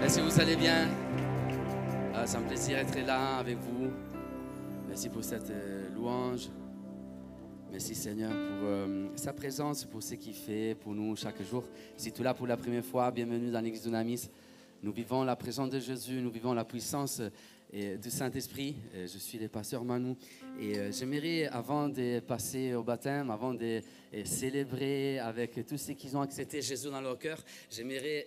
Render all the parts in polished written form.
Est-ce que vous allez bien? C'est un plaisir d'être là avec vous. Merci pour cette louange. Merci Seigneur pour sa présence, pour ce qu'il fait pour nous chaque jour. Si tu es là pour la première fois, bienvenue dans l'Église Dunamis. Nous vivons la présence de Jésus, nous vivons la puissance du Saint-Esprit. Je suis le pasteur Manu et j'aimerais, avant de passer au baptême, avant de célébrer avec tous ceux qui ont accepté Jésus dans leur cœur, j'aimerais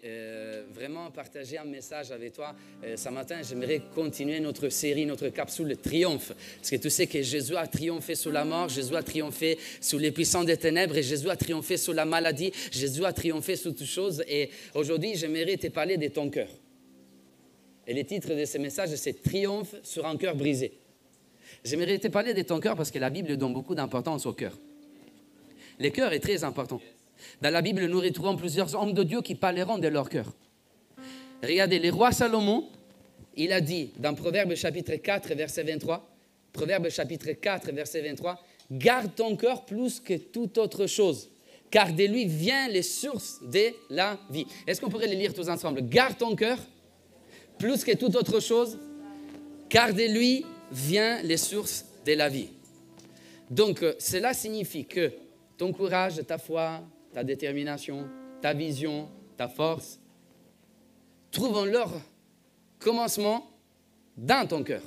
vraiment partager un message avec toi. Ce matin, j'aimerais continuer notre série, notre capsule Triomphe. Parce que tu sais que Jésus a triomphé sur la mort, Jésus a triomphé sur les puissants des ténèbres, et Jésus a triomphé sur la maladie, Jésus a triomphé sur toutes choses. Et aujourd'hui, j'aimerais te parler de ton cœur. Et le titre de ce message, c'est « Triomphe sur un cœur brisé ». J'aimerais te parler de ton cœur parce que la Bible donne beaucoup d'importance au cœur. Le cœur est très important. Dans la Bible, nous retrouvons plusieurs hommes de Dieu qui parleront de leur cœur. Regardez, le roi Salomon, il a dit dans Proverbe chapitre 4, verset 23, Proverbe chapitre 4, verset 23, « Garde ton cœur plus que toute autre chose, car de lui vient les sources de la vie. » Est-ce qu'on pourrait les lire tous ensemble? « Garde ton cœur plus que toute autre chose, car de lui vient les sources de la vie. » Donc, cela signifie que ton courage, ta foi, ta détermination, ta vision, ta force, trouvent leur commencement dans ton cœur.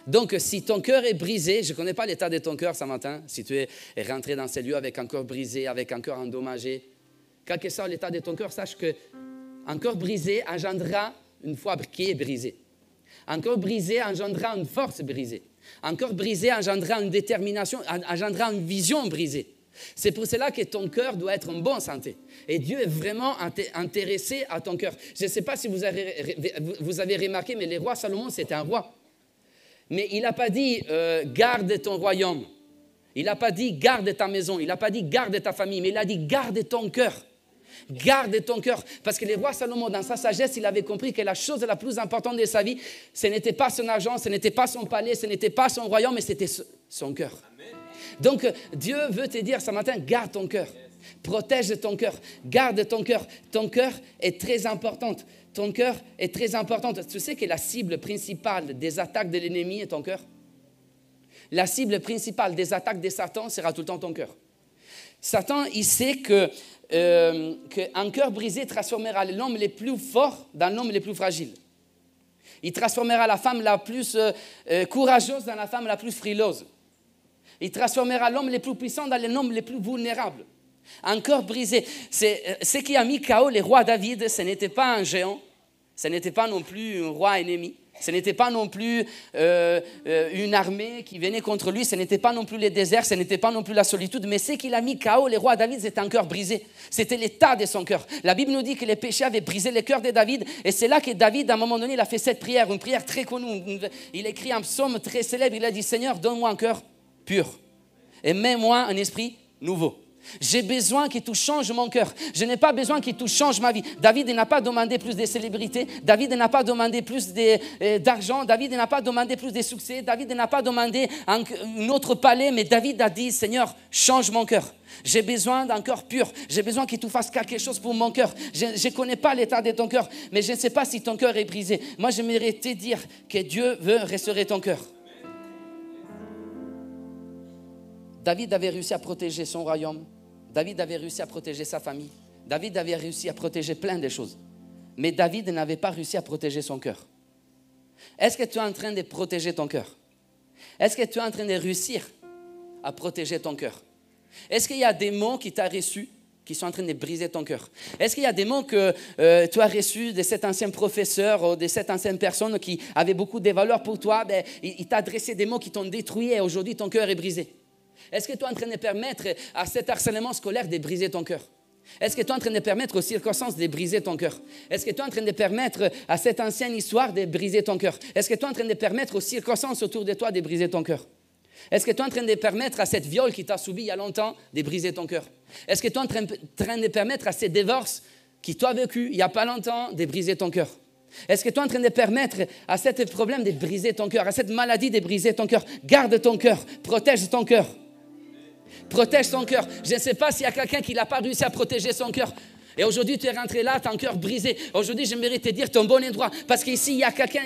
Donc, si ton cœur est brisé, je ne connais pas l'état de ton cœur ce matin, si tu es rentré dans ces lieux avec un cœur brisé, avec un cœur endommagé, quel que soit l'état de ton cœur, sache qu'un cœur brisé engendrera une foi qui est brisée. Un cœur brisé engendrera une force brisée. Un cœur brisé engendrera une détermination, engendrera une vision brisée. C'est pour cela que ton cœur doit être en bonne santé. Et Dieu est vraiment intéressé à ton cœur. Je ne sais pas si vous avez remarqué, mais le roi Salomon, c'était un roi. Mais il n'a pas dit garde ton royaume. Il n'a pas dit garde ta maison. Il n'a pas dit garde ta famille. Mais il a dit garde ton cœur. Garde ton cœur, parce que le roi Salomon, dans sa sagesse, il avait compris que la chose la plus importante de sa vie, ce n'était pas son argent, ce n'était pas son palais, ce n'était pas son royaume, mais c'était son cœur. Amen. Donc, Dieu veut te dire ce matin, garde ton cœur, protège ton cœur, garde ton cœur. Ton cœur est très importante. Ton cœur est très importante. Tu sais que la cible principale des attaques de l'ennemi est ton cœur? La cible principale des attaques de Satan sera tout le temps ton cœur. Satan, il sait qu'un cœur brisé transformera l'homme le plus fort dans l'homme le plus fragile. Il transformera la femme la plus courageuse dans la femme la plus frileuse. Il transformera l'homme le plus puissant dans l'homme le plus vulnérable. Un cœur brisé. Ce qui a mis KO le roi David, ce n'était pas un géant, ce n'était pas non plus un roi ennemi. Ce n'était pas non plus une armée qui venait contre lui, ce n'était pas non plus le désert, ce n'était pas non plus la solitude, mais ce qu'il a mis KO, le roi David, c'était un cœur brisé. C'était l'état de son cœur. La Bible nous dit que les péchés avaient brisé le cœur de David, et c'est là que David, à un moment donné, il a fait cette prière, une prière très connue. Il a écrit un psaume très célèbre, il a dit « Seigneur, donne-moi un cœur pur, et mets-moi un esprit nouveau. » J'ai besoin que tu changes mon cœur. Je n'ai pas besoin que tu changes ma vie. David n'a pas demandé plus de célébrité. David n'a pas demandé plus d'argent. David n'a pas demandé plus de succès. David n'a pas demandé un autre palais. Mais David a dit, Seigneur, change mon cœur. J'ai besoin d'un cœur pur. J'ai besoin que tu fasses quelque chose pour mon cœur. Je ne connais pas l'état de ton cœur, mais je ne sais pas si ton cœur est brisé. Moi, j'aimerais te dire que Dieu veut restaurer ton cœur. David avait réussi à protéger son royaume. David avait réussi à protéger sa famille. David avait réussi à protéger plein de choses. Mais David n'avait pas réussi à protéger son cœur. Est-ce que tu es en train de protéger ton cœur? Est-ce que tu es en train de réussir à protéger ton cœur? Est-ce qu'il y a des mots qui t'ont reçus qui sont en train de briser ton cœur? Est-ce qu'il y a des mots que tu as reçus de cet ancien professeur ou de cette ancienne personne qui avait beaucoup de valeur pour toi? Il t'a adressé des mots qui t'ont détruit et aujourd'hui ton cœur est brisé. Est-ce que tu es en train de permettre à cet harcèlement scolaire de briser ton cœur? Est-ce que tu es en train de permettre aux circonstances de briser ton cœur? Est-ce que tu es en train de permettre à cette ancienne histoire de briser ton cœur? Est-ce que tu es en train de permettre aux circonstances autour de toi de briser ton cœur? Est-ce que tu es en train de permettre à cette viol qui t'a subi il y a longtemps de briser ton cœur? Est-ce que tu es en train de permettre à cette divorce qui t'a vécu il n'y a pas longtemps de briser ton cœur? Est-ce que tu es en train de permettre à ce problème de briser ton cœur, à cette maladie de briser ton cœur? Garde ton cœur, protège ton cœur. Protège ton cœur. Je ne sais pas s'il y a quelqu'un qui n'a pas réussi à protéger son cœur. Et aujourd'hui, tu es rentré là, ton cœur brisé. Aujourd'hui, j'aimerais te dire ton bon endroit. Parce qu'ici, il y a quelqu'un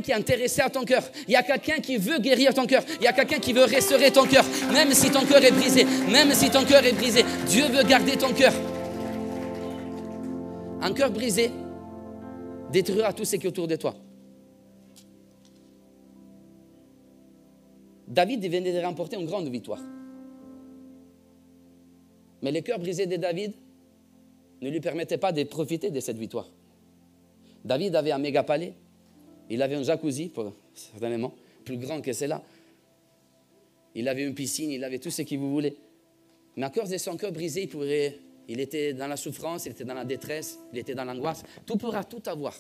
qui est intéressé à ton cœur. Il y a quelqu'un qui veut guérir ton cœur. Il y a quelqu'un qui veut restaurer ton cœur. Même si ton cœur est brisé. Même si ton cœur est brisé. Dieu veut garder ton cœur. Un cœur brisé détruira tout ce qui est autour de toi. David venait de remporter une grande victoire. Mais le cœur brisé de David ne lui permettait pas de profiter de cette victoire. David avait un méga palais, il avait un jacuzzi, certainement, plus grand que cela. Il avait une piscine, il avait tout ce qu'il vous voulait. Mais à cause de son cœur brisé, il était dans la souffrance, il était dans la détresse, il était dans l'angoisse. Tout pourra tout avoir.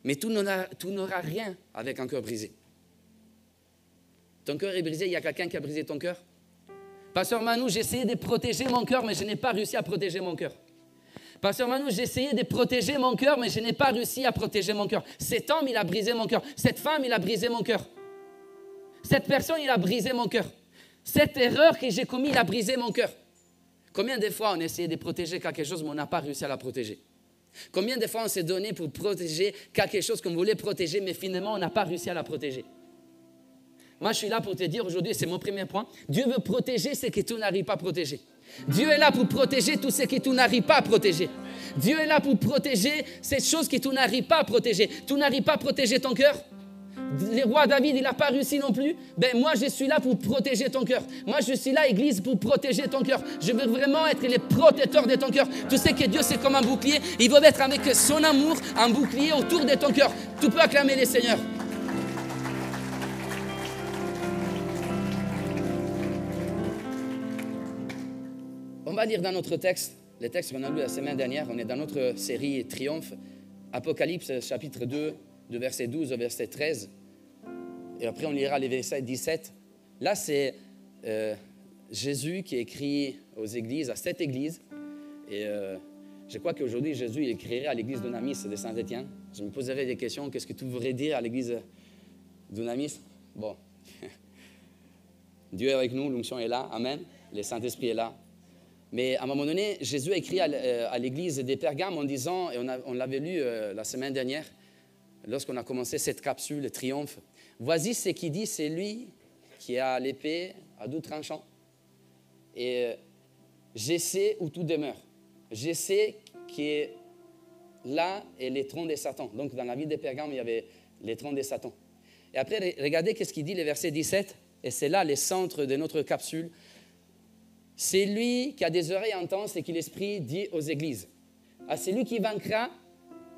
Mais tout n'aura rien avec un cœur brisé. Ton cœur est brisé, il y a quelqu'un qui a brisé ton cœur. Pasteur Manu, j'ai essayé de protéger mon cœur, mais je n'ai pas réussi à protéger mon cœur. Pasteur Manu, j'ai essayé de protéger mon cœur, mais je n'ai pas réussi à protéger mon cœur. Cet homme, il a brisé mon cœur. Cette femme, il a brisé mon cœur. Cette personne, il a brisé mon cœur. Cette erreur que j'ai commise, il a brisé mon cœur. Combien de fois on a essayé de protéger quelque chose, mais on n'a pas réussi à la protéger? Combien de fois on s'est donné pour protéger quelque chose qu'on voulait protéger, mais finalement, on n'a pas réussi à la protéger? Moi, je suis là pour te dire aujourd'hui, c'est mon premier point, Dieu veut protéger ce que tu n'arrives pas à protéger. Dieu est là pour protéger tout ce que tu n'arrives pas à protéger. Dieu est là pour protéger ces choses que tu n'arrives pas à protéger. Tu n'arrives pas à protéger ton cœur. Le roi David, il n'a pas réussi non plus. Ben moi, je suis là pour protéger ton cœur. Moi, je suis là, Église, pour protéger ton cœur. Je veux vraiment être le protecteur de ton cœur. Tu sais que Dieu, c'est comme un bouclier. Il veut être avec son amour, un bouclier autour de ton cœur. Tu peux acclamer le Seigneur. On va lire dans notre texte, le texte qu'on a lu la semaine dernière. On est dans notre série Triomphe, Apocalypse chapitre 2, de verset 12 au verset 13. Et après, on lira les versets 17. Là, c'est Jésus qui écrit aux églises, à cette église. Et je crois qu'aujourd'hui, Jésus écrirait à l'église d'Unamis de Saint-Étienne. Je me poserai des questions. Qu'est-ce que tu voudrais dire à l'église d'Unamis? Bon. Dieu est avec nous, l'onction est là. Amen. Le Saint-Esprit est là. Mais à un moment donné, Jésus a écrit à l'église des Pergames en disant, et on l'avait lu la semaine dernière, lorsqu'on a commencé cette capsule Triomphe, voici ce qu'il dit, c'est lui qui a l'épée à double tranchant. Et je sais où tout demeure. Je sais que là est le trône de Satan. Donc dans la ville des Pergames, il y avait le trône de Satan. Et après, regardez ce qu'il dit, le verset 17, et c'est là le centre de notre capsule. C'est lui qui a des oreilles à entendre ce que l'Esprit dit aux églises. À celui qui vaincra,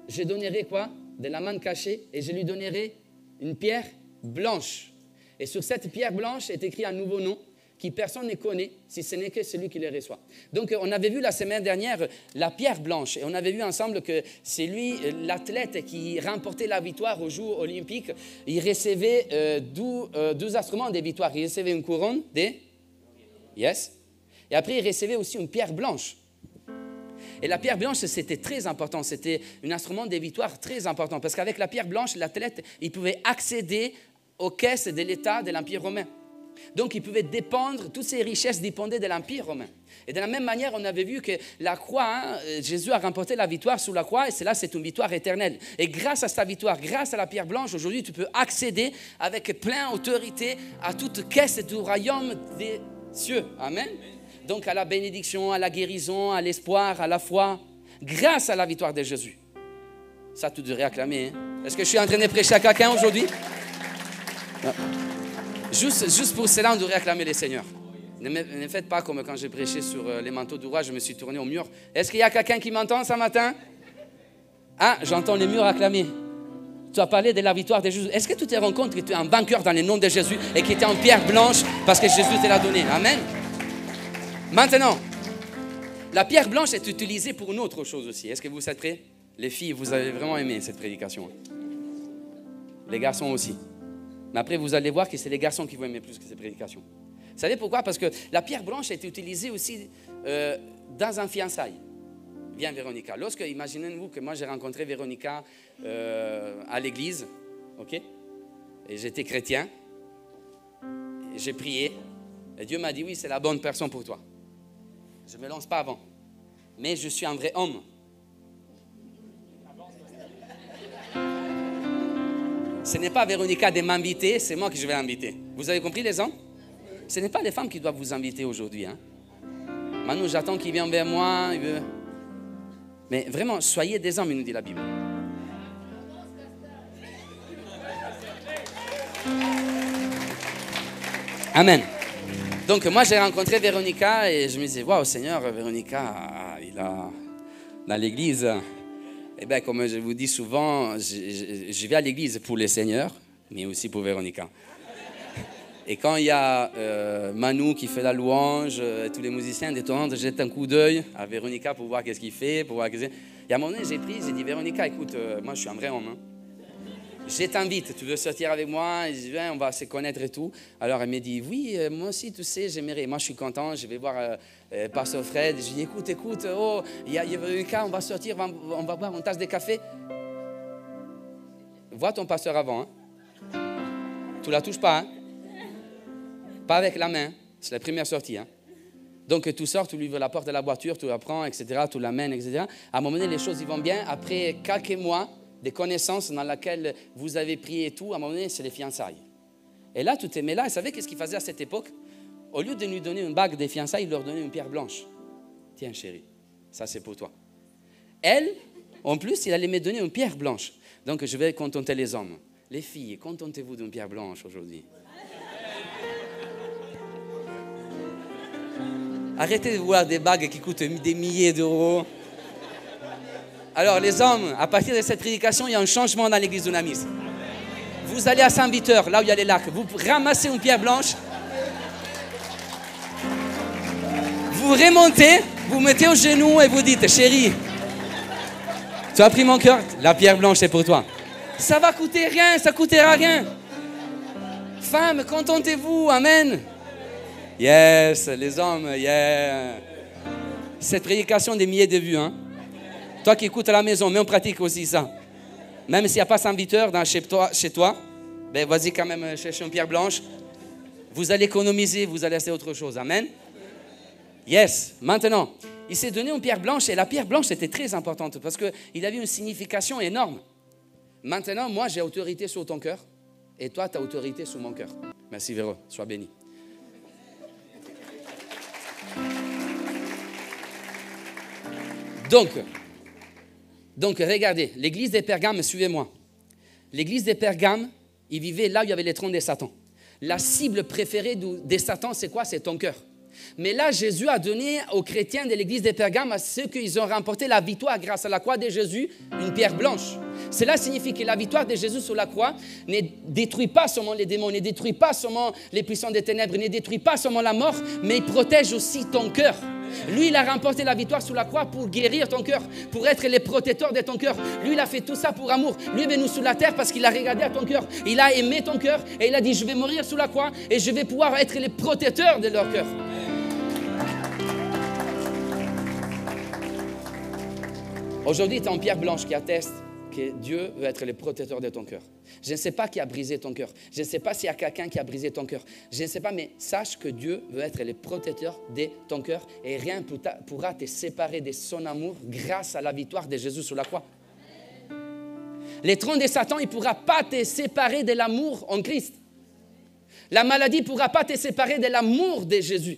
je donnerai quoi? De la manne cachée, et je lui donnerai une pierre blanche. Et sur cette pierre blanche est écrit un nouveau nom qui personne ne connaît, si ce n'est que celui qui le reçoit. Donc, on avait vu la semaine dernière la pierre blanche, et on avait vu ensemble que c'est lui, l'athlète qui remportait la victoire aux Jeux olympiques. Il recevait 12 instruments de victoire. Il recevait une couronne de... Yes. Et après, il recevait aussi une pierre blanche. Et la pierre blanche, c'était très important. C'était un instrument de victoire très important. Parce qu'avec la pierre blanche, l'athlète, il pouvait accéder aux caisses de l'État de l'Empire romain. Donc, il pouvait dépendre, toutes ses richesses dépendaient de l'Empire romain. Et de la même manière, on avait vu que la croix, Jésus a remporté la victoire sur la croix, et c'est une victoire éternelle. Et grâce à cette victoire, grâce à la pierre blanche, aujourd'hui, tu peux accéder avec pleine autorité à toute caisse du royaume des cieux. Amen. Donc à la bénédiction, à la guérison, à l'espoir, à la foi, grâce à la victoire de Jésus. Ça, tu devrais acclamer. Hein? Est-ce que je suis en train de prêcher à quelqu'un aujourd'hui? Juste pour cela, on devrait acclamer les seigneurs. Ne faites pas comme quand j'ai prêché sur les manteaux du roi, je me suis tourné au mur. Est-ce qu'il y a quelqu'un qui m'entend ce matin? Ah, j'entends les murs acclamer. Tu as parlé de la victoire de Jésus. Est-ce que tu te rends compte que tu es un vainqueur dans le nom de Jésus et que tu es en pierre blanche parce que Jésus te l'a donné? Amen. Maintenant, la pierre blanche est utilisée pour une autre chose aussi. Est-ce que vous êtes prêts? Les filles, vous avez vraiment aimé cette prédication. Les garçons aussi. Mais après, vous allez voir que c'est les garçons qui vont aimer plus que cette prédication. Vous savez pourquoi? Parce que la pierre blanche est utilisée aussi dans un fiançailles. Viens Véronica. Lorsque, imaginez-vous que moi j'ai rencontré Véronica à l'église, ok? Et j'étais chrétien, et j'ai prié, et Dieu m'a dit oui, c'est la bonne personne pour toi. Je ne me lance pas avant. Mais je suis un vrai homme. Ce n'est pas Véronica de m'inviter, c'est moi que je vais inviter. Vous avez compris les hommes? Ce n'est pas les femmes qui doivent vous inviter aujourd'hui. Hein? Maintenant, j'attends qu'il vienne vers moi. Mais vraiment, soyez des hommes, il nous dit la Bible. Amen. Donc moi j'ai rencontré Véronica et je me disais, waouh Seigneur, Véronica, il a dans l'église. Eh bien comme je vous dis souvent, je vais à l'église pour les seigneurs, mais aussi pour Véronica. Et quand il y a Manu qui fait la louange, tous les musiciens de temps, je jette un coup d'œil à Véronica pour voir qu'est-ce qu'il fait, pour voir qu'est-ce qu'il fait. Et à un moment donné, j'ai dit, Véronica, écoute, moi je suis un vrai homme. Hein. Je t'invite, tu veux sortir avec moi? Je dis, viens, on va se connaître et tout. Alors elle me dit, oui, moi aussi, tu sais, j'aimerais. Moi je suis content, je vais voir Pasteur Fred. Je dis, écoute, oh, il y a Véronica, on va sortir, on va boire une tasse de café. Vois ton pasteur avant. Hein. Tu la touches pas, hein? Pas avec la main, c'est la première sortie. Hein. Donc tu sors, tu lui ouvres la porte de la voiture, tu la prends, etc., tu l'amènes, etc. À un moment donné, les choses y vont bien. Après quelques mois, des connaissances dans lesquelles vous avez prié et tout, à un moment donné, c'est les fiançailles. Et là, tout est mêlé. Vous savez qu'est-ce qu'il faisait à cette époque? Au lieu de lui donner une bague des fiançailles, il leur donnait une pierre blanche. Tiens, chérie, ça c'est pour toi. Elle, en plus, il allait me donner une pierre blanche. Donc, je vais contenter les hommes. Les filles, contentez-vous d'une pierre blanche aujourd'hui. Arrêtez de voir des bagues qui coûtent des milliers d'euros. Alors les hommes, à partir de cette prédication, il y a un changement dans l'église d'Unamis. Vous allez à Saint-Viteur, là où il y a les lacs, vous ramassez une pierre blanche, vous remontez, vous mettez au genou et vous dites, chérie, tu as pris mon cœur, la pierre blanche est pour toi. Ça va coûter rien, ça coûtera rien. Femmes, contentez-vous, amen. Yes, les hommes, yeah. Cette prédication des milliers de vues, hein. Toi qui écoutes à la maison, mais on pratique aussi ça. Même s'il n'y a pas Saint-Viteur chez toi, ben vas-y quand même chercher une pierre blanche. Vous allez économiser, vous allez essayer autre chose. Amen. Yes. Maintenant, il s'est donné une pierre blanche et la pierre blanche était très importante parce qu'il avait une signification énorme. Maintenant, moi j'ai autorité sur ton cœur et toi tu as autorité sur mon cœur. Merci Véro, sois béni. Donc, regardez, l'église des Pergames, suivez-moi. L'église des Pergames, ils vivaient là où il y avait les trônes de Satan. La cible préférée de Satan, c'est quoi? C'est ton cœur. Mais là, Jésus a donné aux chrétiens de l'église des Pergames, à ceux qui ont remporté la victoire grâce à la croix de Jésus, une pierre blanche. Cela signifie que la victoire de Jésus sur la croix ne détruit pas seulement les démons, ne détruit pas seulement les puissants des ténèbres, ne détruit pas seulement la mort, mais il protège aussi ton cœur. Lui, il a remporté la victoire sur la croix pour guérir ton cœur, pour être le protecteur de ton cœur. Lui, il a fait tout ça pour amour. Lui est venu sur la terre parce qu'il a regardé à ton cœur. Il a aimé ton cœur et il a dit, je vais mourir sur la croix et je vais pouvoir être le protecteur de leur cœur. Aujourd'hui, tu es en pierre blanche qui atteste que Dieu veut être le protecteur de ton cœur. Je ne sais pas qui a brisé ton cœur. Je ne sais pas s'il y a quelqu'un qui a brisé ton cœur. Je ne sais pas, mais sache que Dieu veut être le protecteur de ton cœur et rien ne pourra te séparer de son amour grâce à la victoire de Jésus sur la croix. Les trônes de Satan, il ne pourra pas te séparer de l'amour en Christ. La maladie ne pourra pas te séparer de l'amour de Jésus.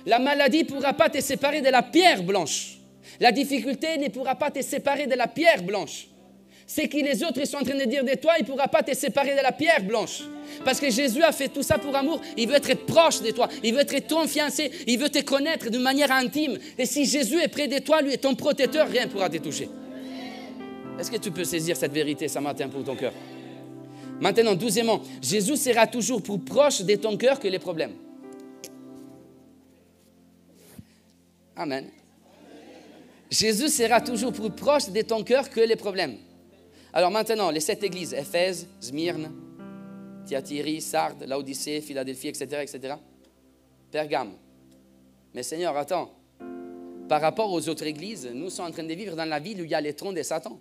La maladie ne pourra pas te séparer de la pierre blanche. La difficulté ne pourra pas te séparer de la pierre blanche. Ce que les autres sont en train de dire de toi, il ne pourra pas te séparer de la pierre blanche. Parce que Jésus a fait tout ça pour amour. Il veut être proche de toi. Il veut être ton fiancé. Il veut te connaître d'une manière intime. Et si Jésus est près de toi, lui est ton protecteur, rien ne pourra te toucher. Est-ce que tu peux saisir cette vérité ce matin pour ton cœur? Maintenant, 12e, Jésus sera toujours plus proche de ton cœur que les problèmes. Amen. Jésus sera toujours plus proche de ton cœur que les problèmes. Alors maintenant, les 7 églises, Éphèse, Smyrne, Thyatire, Sardes, Laodicée, Philadelphie, etc., etc. Pergame. Mais Seigneur, attends. Par rapport aux autres églises, nous sommes en train de vivre dans la ville où il y a les trônes de Satan.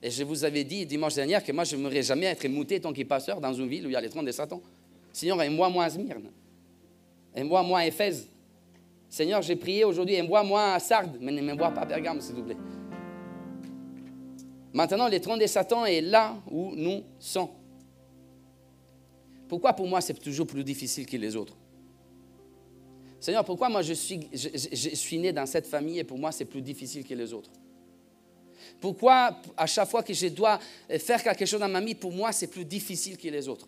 Et je vous avais dit dimanche dernier que moi, je n'aimerais jamais être mouté tant qu'il pasteur dans une ville où il y a les trônes de Satan. Seigneur, et moi, Smyrne. Et moi, Éphèse. Seigneur, j'ai prié aujourd'hui, envoie-moi à Sardes, mais ne m'envoie pas à Pergame, s'il vous plaît. Maintenant, le trône de Satan est là où nous sommes. Pourquoi pour moi c'est toujours plus difficile que les autres? Seigneur, pourquoi moi je suis né dans cette famille et pour moi c'est plus difficile que les autres? Pourquoi à chaque fois que je dois faire quelque chose dans ma vie, pour moi c'est plus difficile que les autres?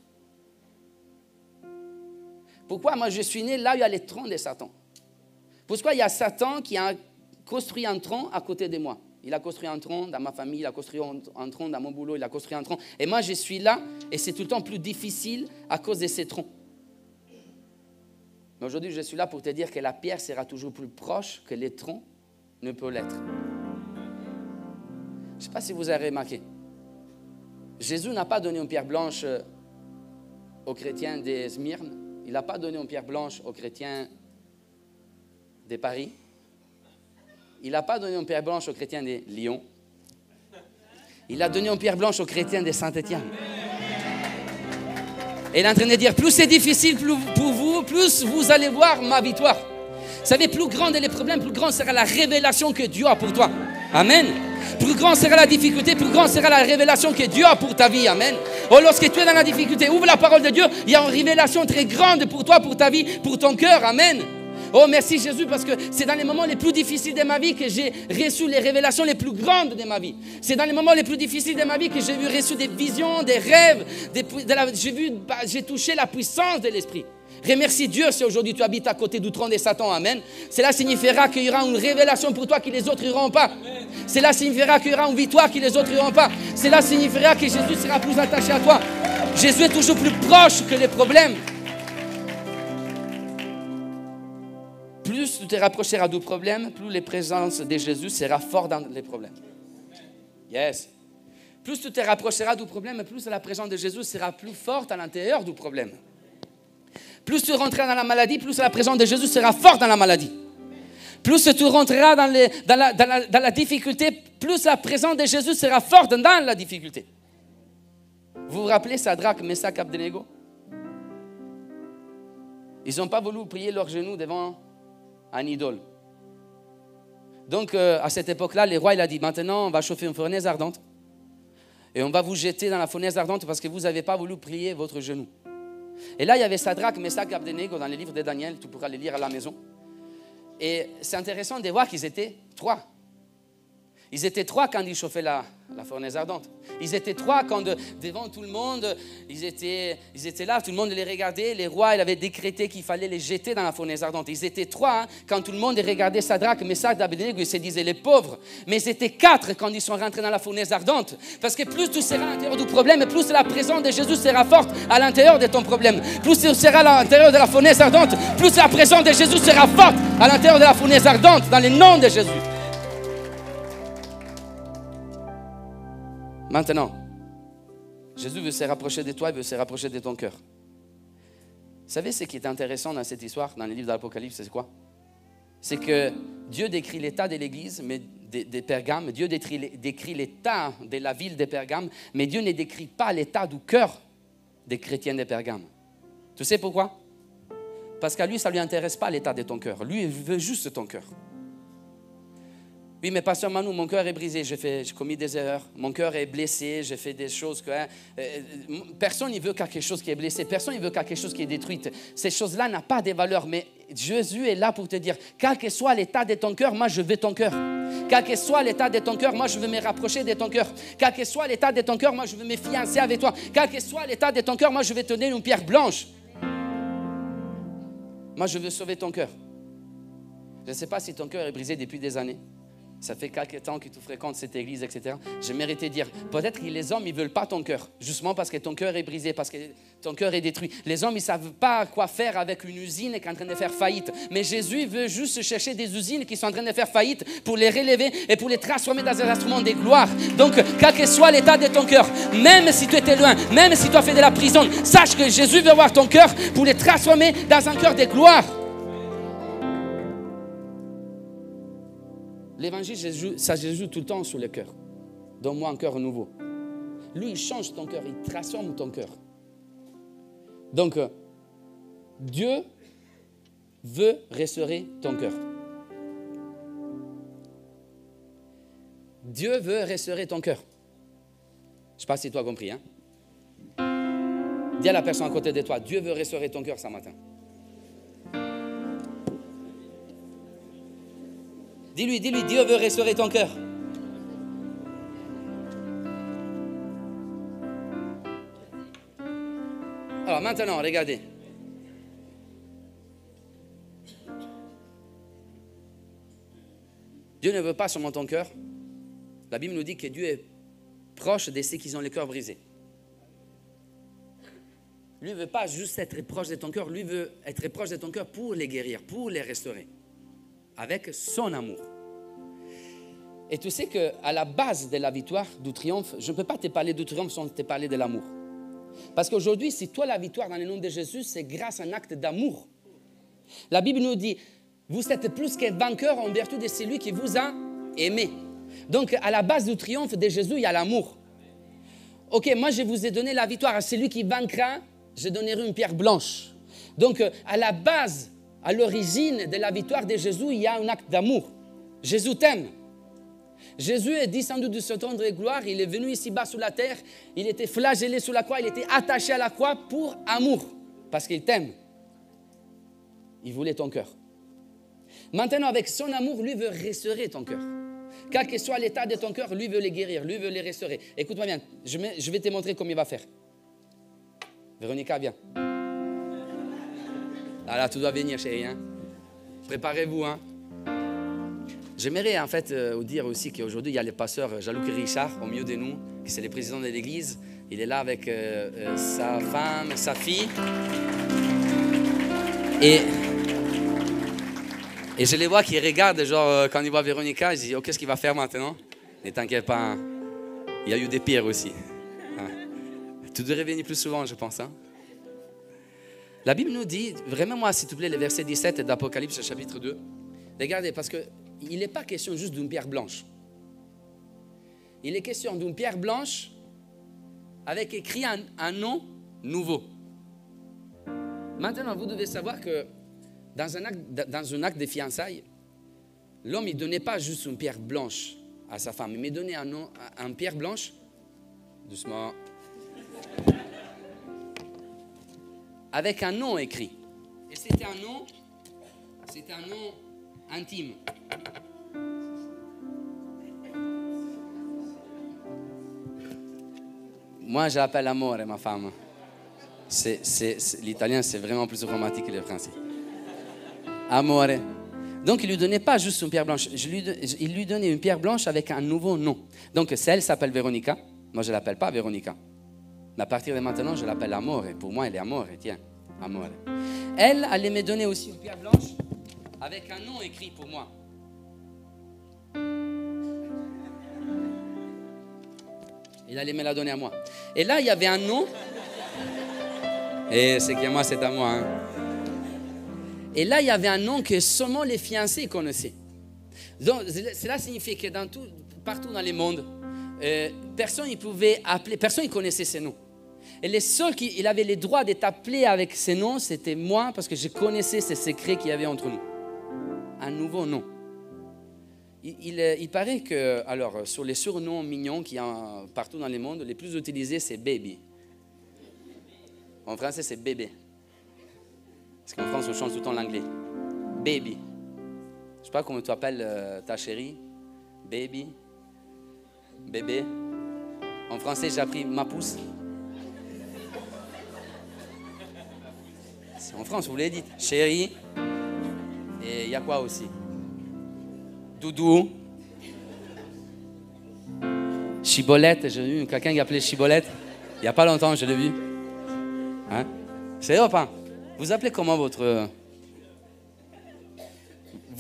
Pourquoi moi je suis né là où il y a le trône de Satan? Pourquoi il y a Satan qui a construit un trône à côté de moi? Il a construit un trône dans ma famille, il a construit un trône dans mon boulot, il a construit un trône. Et moi, je suis là et c'est tout le temps plus difficile à cause de ces troncs. Mais aujourd'hui, je suis là pour te dire que la pierre sera toujours plus proche que les troncs ne peut l'être. Je ne sais pas si vous avez remarqué. Jésus n'a pas donné une pierre blanche aux chrétiens de Smyrne. Il n'a pas donné une pierre blanche aux chrétiens de Paris. Il n'a pas donné une pierre blanche aux chrétiens de Lyon. Il a donné une pierre blanche aux chrétiens de Saint-Étienne. Et il est en train de dire, plus c'est difficile pour vous, plus vous allez voir ma victoire. Vous savez, plus grand est les problèmes, plus grande sera la révélation que Dieu a pour toi. Amen. Plus grande sera la difficulté, plus grande sera la révélation que Dieu a pour ta vie. Amen. Oh, lorsque tu es dans la difficulté, ouvre la parole de Dieu, il y a une révélation très grande pour toi, pour ta vie, pour ton cœur. Amen. Oh, merci Jésus, parce que c'est dans les moments les plus difficiles de ma vie que j'ai reçu les révélations les plus grandes de ma vie. C'est dans les moments les plus difficiles de ma vie que j'ai reçu des visions, des rêves, j'ai touché la puissance de l'Esprit. Remercie Dieu si aujourd'hui tu habites à côté du trône de Satan. Amen. Cela signifiera qu'il y aura une révélation pour toi que les autres n'auront pas. Cela signifiera qu'il y aura une victoire que les autres n'auront pas. Cela signifiera que Jésus sera plus attaché à toi. Jésus est toujours plus proche que les problèmes. Plus tu te rapprocheras du problème, plus la présence de Jésus sera forte dans les problèmes. Yes. Plus tu te rapprocheras du problème, plus la présence de Jésus sera plus forte à l'intérieur du problème. Plus tu rentreras dans la maladie, plus la présence de Jésus sera forte dans la maladie. Plus tu rentreras dans la difficulté, plus la présence de Jésus sera forte dans la difficulté. Vous vous rappelez Sadrach, Meshach, Abednego? Ils n'ont pas voulu plier leurs genoux devant un idole. Donc, à cette époque-là, le roi il a dit, maintenant, on va chauffer une fournaise ardente et on va vous jeter dans la fournaise ardente parce que vous n'avez pas voulu plier votre genou. Et là, il y avait Sadrach, Meshach et Abednego dans le livre de Daniel, tu pourras le lire à la maison. Et c'est intéressant de voir qu'ils étaient 3. Ils étaient 3 quand ils chauffaient la fournaise ardente. Ils étaient 3 quand devant tout le monde, ils étaient là, tout le monde les regardait. Le roi il avait décrété qu'il fallait les jeter dans la fournaise ardente. Ils étaient 3 quand tout le monde regardait Sadrach, Meshach et Abednego, ils se disaient les pauvres. Mais ils étaient 4 quand ils sont rentrés dans la fournaise ardente. Parce que plus tu seras à l'intérieur du problème, plus la présence de Jésus sera forte à l'intérieur de ton problème. Plus tu seras à l'intérieur de la fournaise ardente, plus la présence de Jésus sera forte à l'intérieur de la fournaise ardente, dans le nom de Jésus. Maintenant, Jésus veut se rapprocher de toi, il veut se rapprocher de ton cœur. Vous savez ce qui est intéressant dans cette histoire, dans le livre de l'Apocalypse, c'est quoi? C'est que Dieu décrit l'état de l'église de Pergame, Dieu décrit l'état de la ville de Pergame, mais Dieu ne décrit pas l'état du cœur des chrétiens de Pergame. Tu sais pourquoi? Parce qu'à lui, ça ne lui intéresse pas l'état de ton cœur. Lui, il veut juste ton cœur. Oui, mais pasteur Manu, mon cœur est brisé, j'ai commis des erreurs, mon cœur est blessé, j'ai fait des choses que... personne ne veut quelque chose qui est blessé, personne ne veut quelque chose qui est détruit. Ces choses-là n'ont pas de valeur, mais Jésus est là pour te dire, quel que soit l'état de ton cœur, moi je veux ton cœur. Quel que soit l'état de ton cœur, moi je veux me rapprocher de ton cœur. Quel que soit l'état de ton cœur, moi je veux me fiancer avec toi. Quel que soit l'état de ton cœur, moi je vais te donner une pierre blanche. Moi je veux sauver ton cœur. Je ne sais pas si ton cœur est brisé depuis des années. Ça fait quelques temps que tu fréquentes cette église, etc. J'aimerais te dire, peut-être que les hommes, ils ne veulent pas ton cœur, justement parce que ton cœur est brisé, parce que ton cœur est détruit. Les hommes, ils ne savent pas quoi faire avec une usine qui est en train de faire faillite. Mais Jésus veut juste chercher des usines qui sont en train de faire faillite pour les relever et pour les transformer dans un instrument de gloire. Donc, quel que soit l'état de ton cœur, même si tu étais loin, même si tu as fait de la prison, sache que Jésus veut voir ton cœur pour les transformer dans un cœur de gloire. L'évangile, ça se joue tout le temps sur le cœur. Donne-moi un cœur nouveau. Lui, il change ton cœur, il transforme ton cœur. Donc, Dieu veut restaurer ton cœur. Dieu veut restaurer ton cœur. Je ne sais pas si tu as compris. Hein? Dis à la personne à côté de toi, Dieu veut restaurer ton cœur ce matin. Dis-lui, Dieu veut restaurer ton cœur. Alors maintenant, regardez. Dieu ne veut pas seulement ton cœur. La Bible nous dit que Dieu est proche de ceux qui ont le cœur brisé. Lui ne veut pas juste être proche de ton cœur, lui veut être proche de ton cœur pour les guérir, pour les restaurer, avec son amour. Et tu sais qu'à la base de la victoire, du triomphe, je ne peux pas te parler du triomphe sans te parler de l'amour. Parce qu'aujourd'hui, si toi la victoire dans le nom de Jésus, c'est grâce à un acte d'amour. La Bible nous dit, vous êtes plus que vainqueurs en vertu de celui qui vous a aimé. Donc, à la base du triomphe de Jésus, il y a l'amour. Ok, moi, je vous ai donné la victoire. À celui qui vaincra, je donnerai une pierre blanche. Donc, à la base, à l'origine de la victoire de Jésus, il y a un acte d'amour. Jésus t'aime. Jésus est descendu de ce trône de gloire. Il est venu ici-bas sur la terre. Il était flagellé sur la croix. Il était attaché à la croix pour amour. Parce qu'il t'aime. Il voulait ton cœur. Maintenant, avec son amour, lui veut restaurer ton cœur. Quel que soit l'état de ton cœur, lui veut les guérir, lui veut les restaurer. Écoute-moi bien, je vais te montrer comment il va faire. Véronica, viens. Là, tu dois venir, chérie. Hein? Préparez-vous. Hein? J'aimerais en fait vous dire aussi qu'aujourd'hui, il y a le pasteur Jean-Luc Richard au milieu de nous, qui c'est le président de l'église. Il est là avec sa femme, sa fille. Et je les vois qui regardent, genre, quand ils voient Véronica, je dis, oh, qu'est-ce qu'il va faire maintenant? Ne t'inquiète pas, hein. Il y a eu des pires aussi. Hein. Tu devrais venir plus souvent, je pense. Hein. La Bible nous dit, vraiment moi, s'il te plaît, le verset 17 d'Apocalypse, chapitre 2. Regardez, parce qu'il n'est pas question juste d'une pierre blanche. Il est question d'une pierre blanche avec écrit un nom nouveau. Maintenant, vous devez savoir que dans un acte de fiançailles, l'homme ne donnait pas juste une pierre blanche à sa femme, mais donnait une pierre blanche, doucement, avec un nom écrit. Et c'était un nom intime. Moi, je l'appelle Amore, ma femme. L'italien, c'est vraiment plus romantique que le français. Amore. Donc, il ne lui donnait pas juste une pierre blanche. Il lui donnait une pierre blanche avec un nouveau nom. Donc, celle s'appelle Véronica. Moi, je ne l'appelle pas Véronica. Mais à partir de maintenant, je l'appelle Amore. Pour moi, elle est Amore. Tiens, Amore. Elle allait me donner aussi une pierre blanche avec un nom écrit pour moi. Il allait me la donner à moi. Et là, il y avait un nom. Et c'est que moi, c'est à moi. Hein. Et là, il y avait un nom que seulement les fiancés connaissaient. Donc, cela signifie que partout dans le monde, personne ne connaissait ces noms. Et les seuls qui avaient le droit de t'appeler avec ces noms, c'était moi, parce que je connaissais ces secrets qu'il y avait entre nous. Un nouveau nom. Il paraît que, alors, sur les surnoms mignons qu'il y a partout dans le monde, les plus utilisés, c'est baby. En français, c'est bébé. Parce qu'en France, on chante tout le temps l'anglais. Baby. Je ne sais pas comment tu appelles ta chérie. Baby. Bébé. En français, j'ai appris ma pousse. En France, vous l'avez dit. Chérie. Et il y a quoi aussi? Doudou. Chibolette. J'ai vu quelqu'un qui appelait Chibolette. Il n'y a pas longtemps, je l'ai vu. Hein? C'est vrai ou pas? Vous appelez comment votre...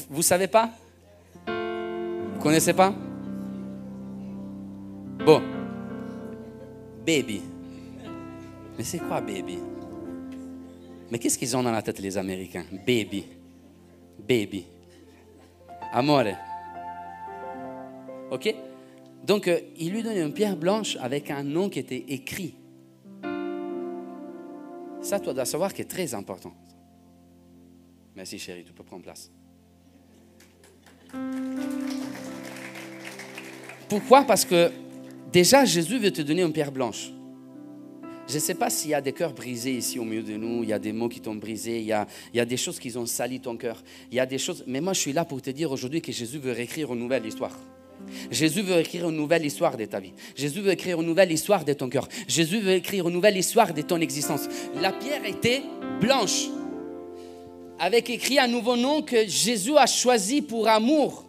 Vous savez pas? Vous connaissez pas? Bon. Baby. Mais c'est quoi baby? Mais qu'est-ce qu'ils ont dans la tête les Américains? Baby. Baby. Amore. Ok? Donc, il lui donnait une pierre blanche avec un nom qui était écrit. Ça, tu dois savoir que c'est très important. Merci chérie, tu peux prendre place. Pourquoi? Parce que déjà, Jésus veut te donner une pierre blanche. Je ne sais pas s'il y a des cœurs brisés ici au milieu de nous, il y a des mots qui t'ont brisé, il y a des choses qui ont sali ton cœur. Il y a des choses, mais moi je suis là pour te dire aujourd'hui que Jésus veut réécrire une nouvelle histoire. Jésus veut écrire une nouvelle histoire de ta vie. Jésus veut écrire une nouvelle histoire de ton cœur. Jésus veut écrire une nouvelle histoire de ton existence. La pierre était blanche, avec écrit un nouveau nom que Jésus a choisi pour amour.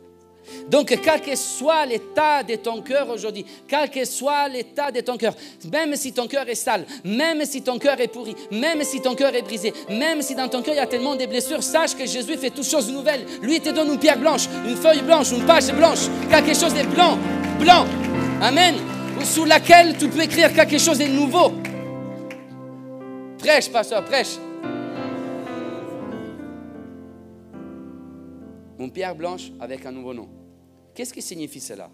Donc, quel que soit l'état de ton cœur aujourd'hui, quel que soit l'état de ton cœur, même si ton cœur est sale, même si ton cœur est pourri, même si ton cœur est brisé, même si dans ton cœur il y a tellement de blessures, sache que Jésus fait toutes choses nouvelles. Lui, il te donne une pierre blanche, une feuille blanche, une page blanche, quelque chose de blanc, blanc, amen, sous laquelle tu peux écrire quelque chose de nouveau. Prêche, pasteur, prêche. Une pierre blanche avec un nouveau nom. Qu'est-ce qui signifie cela?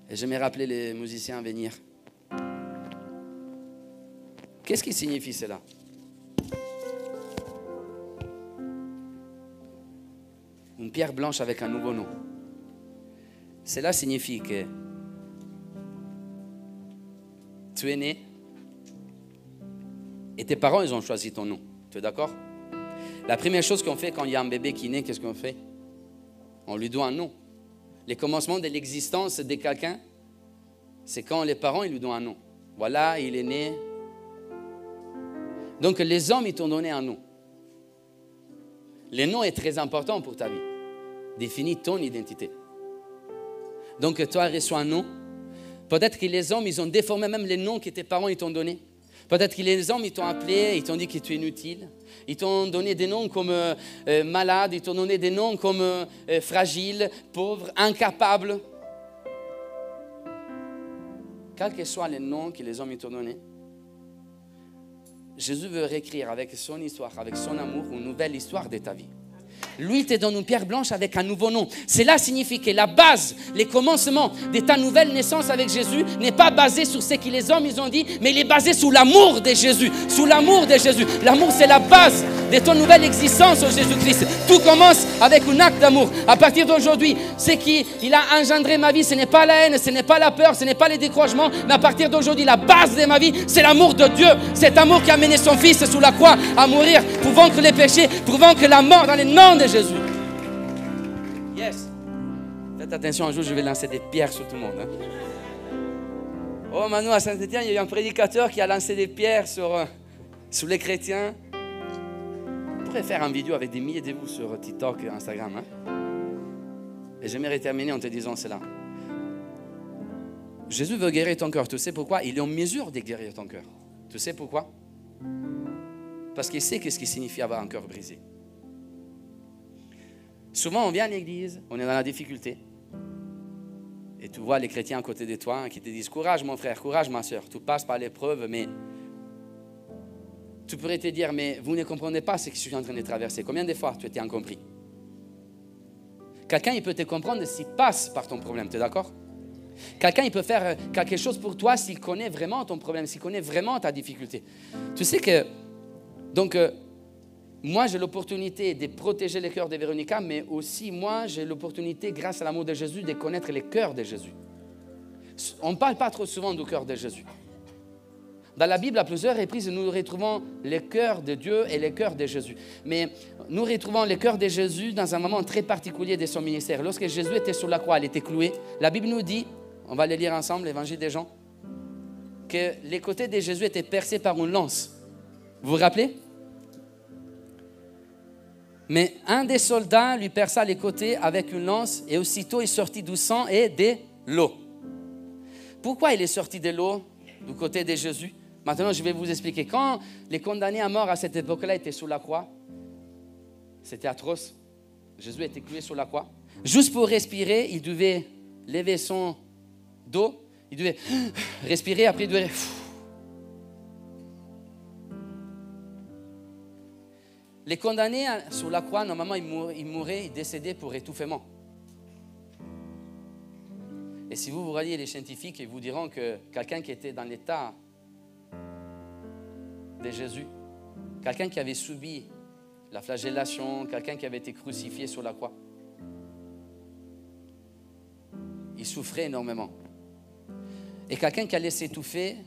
Et je vais rappeler les musiciens à venir. Qu'est-ce qui signifie cela? Une pierre blanche avec un nouveau nom. Cela signifie que tu es né et tes parents, ils ont choisi ton nom. Tu es d'accord? La première chose qu'on fait quand il y a un bébé qui naît, qu'est-ce qu'on fait? On lui doit un nom. Les commencements de l'existence de quelqu'un, c'est quand les parents ils lui donnent un nom. Voilà, il est né. Donc les hommes, ils t'ont donné un nom. Le nom est très important pour ta vie. Définit ton identité. Donc toi, reçois un nom. Peut-être que les hommes, ils ont déformé même les noms que tes parents ils t'ont donnés. Peut-être que les hommes, ils t'ont appelé, ils t'ont dit que tu es inutile. Ils t'ont donné des noms comme malade, ils t'ont donné des noms comme fragile, pauvre, incapable. Quels que soient les noms que les hommes ils t'ont donnés, Jésus veut réécrire avec son histoire, avec son amour, une nouvelle histoire de ta vie. Lui te donne une pierre blanche avec un nouveau nom. Cela signifie que la base, les commencements de ta nouvelle naissance avec Jésus n'est pas basé sur ce que les hommes ils ont dit, mais il est basé sur l'amour de Jésus. Sous l'amour de Jésus. L'amour, c'est la base de ton nouvelle existence en Jésus-Christ. Tout commence avec un acte d'amour. À partir d'aujourd'hui, ce qu'il a engendré ma vie, ce n'est pas la haine, ce n'est pas la peur, ce n'est pas les découragements, mais à partir d'aujourd'hui, la base de ma vie, c'est l'amour de Dieu. Cet amour qui a mené son Fils sous la croix à mourir pour vaincre les péchés, pour vaincre la mort dans le nom de Jésus. Yes. Faites attention, un jour je vais lancer des pierres sur tout le monde. Hein. Oh, Manu, à Saint-Étienne, il y a eu un prédicateur qui a lancé des pierres sur les chrétiens. On pourrait faire une vidéo avec des milliers de vous sur TikTok et Instagram. Hein. Et j'aimerais terminer en te disant cela. Jésus veut guérir ton cœur. Tu sais pourquoi? Il est en mesure de guérir ton cœur. Tu sais pourquoi? Parce qu'il sait ce qui signifie avoir un cœur brisé. Souvent, on vient à l'église, on est dans la difficulté. Et tu vois les chrétiens à côté de toi qui te disent « Courage mon frère, courage ma soeur, tu passes par l'épreuve, mais... » Tu pourrais te dire « Mais vous ne comprenez pas ce que je suis en train de traverser. Combien de fois tu étais incompris ?» Quelqu'un, il peut te comprendre s'il passe par ton problème, tu es d'accord? Quelqu'un, il peut faire quelque chose pour toi s'il connaît vraiment ton problème, s'il connaît vraiment ta difficulté. Tu sais que... Donc... moi, j'ai l'opportunité de protéger le cœur de Véronica, mais aussi, moi, j'ai l'opportunité, grâce à l'amour de Jésus, de connaître le cœur de Jésus. On ne parle pas trop souvent du cœur de Jésus. Dans la Bible, à plusieurs reprises, nous retrouvons le cœur de Dieu et le cœur de Jésus. Mais nous retrouvons le cœur de Jésus dans un moment très particulier de son ministère. Lorsque Jésus était sur la croix, il était cloué. La Bible nous dit, on va le lire ensemble, l'Évangile des Jean, que les côtés de Jésus étaient percés par une lance. Vous vous rappelez? Mais un des soldats lui perça les côtés avec une lance et aussitôt il sortit du sang et de l'eau. Pourquoi il est sorti de l'eau du côté de Jésus? Maintenant, je vais vous expliquer. Quand les condamnés à mort à cette époque-là étaient sur la croix, c'était atroce. Jésus était cloué sur la croix. Juste pour respirer, il devait lever son dos, il devait respirer, après il devait... Les condamnés sur la croix, normalement, ils mouraient, ils décédaient pour étouffement. Et si vous voyez les scientifiques, ils vous diront que quelqu'un qui était dans l'état de Jésus, quelqu'un qui avait subi la flagellation, quelqu'un qui avait été crucifié sur la croix. Il souffrait énormément. Et quelqu'un qui allait s'étouffer,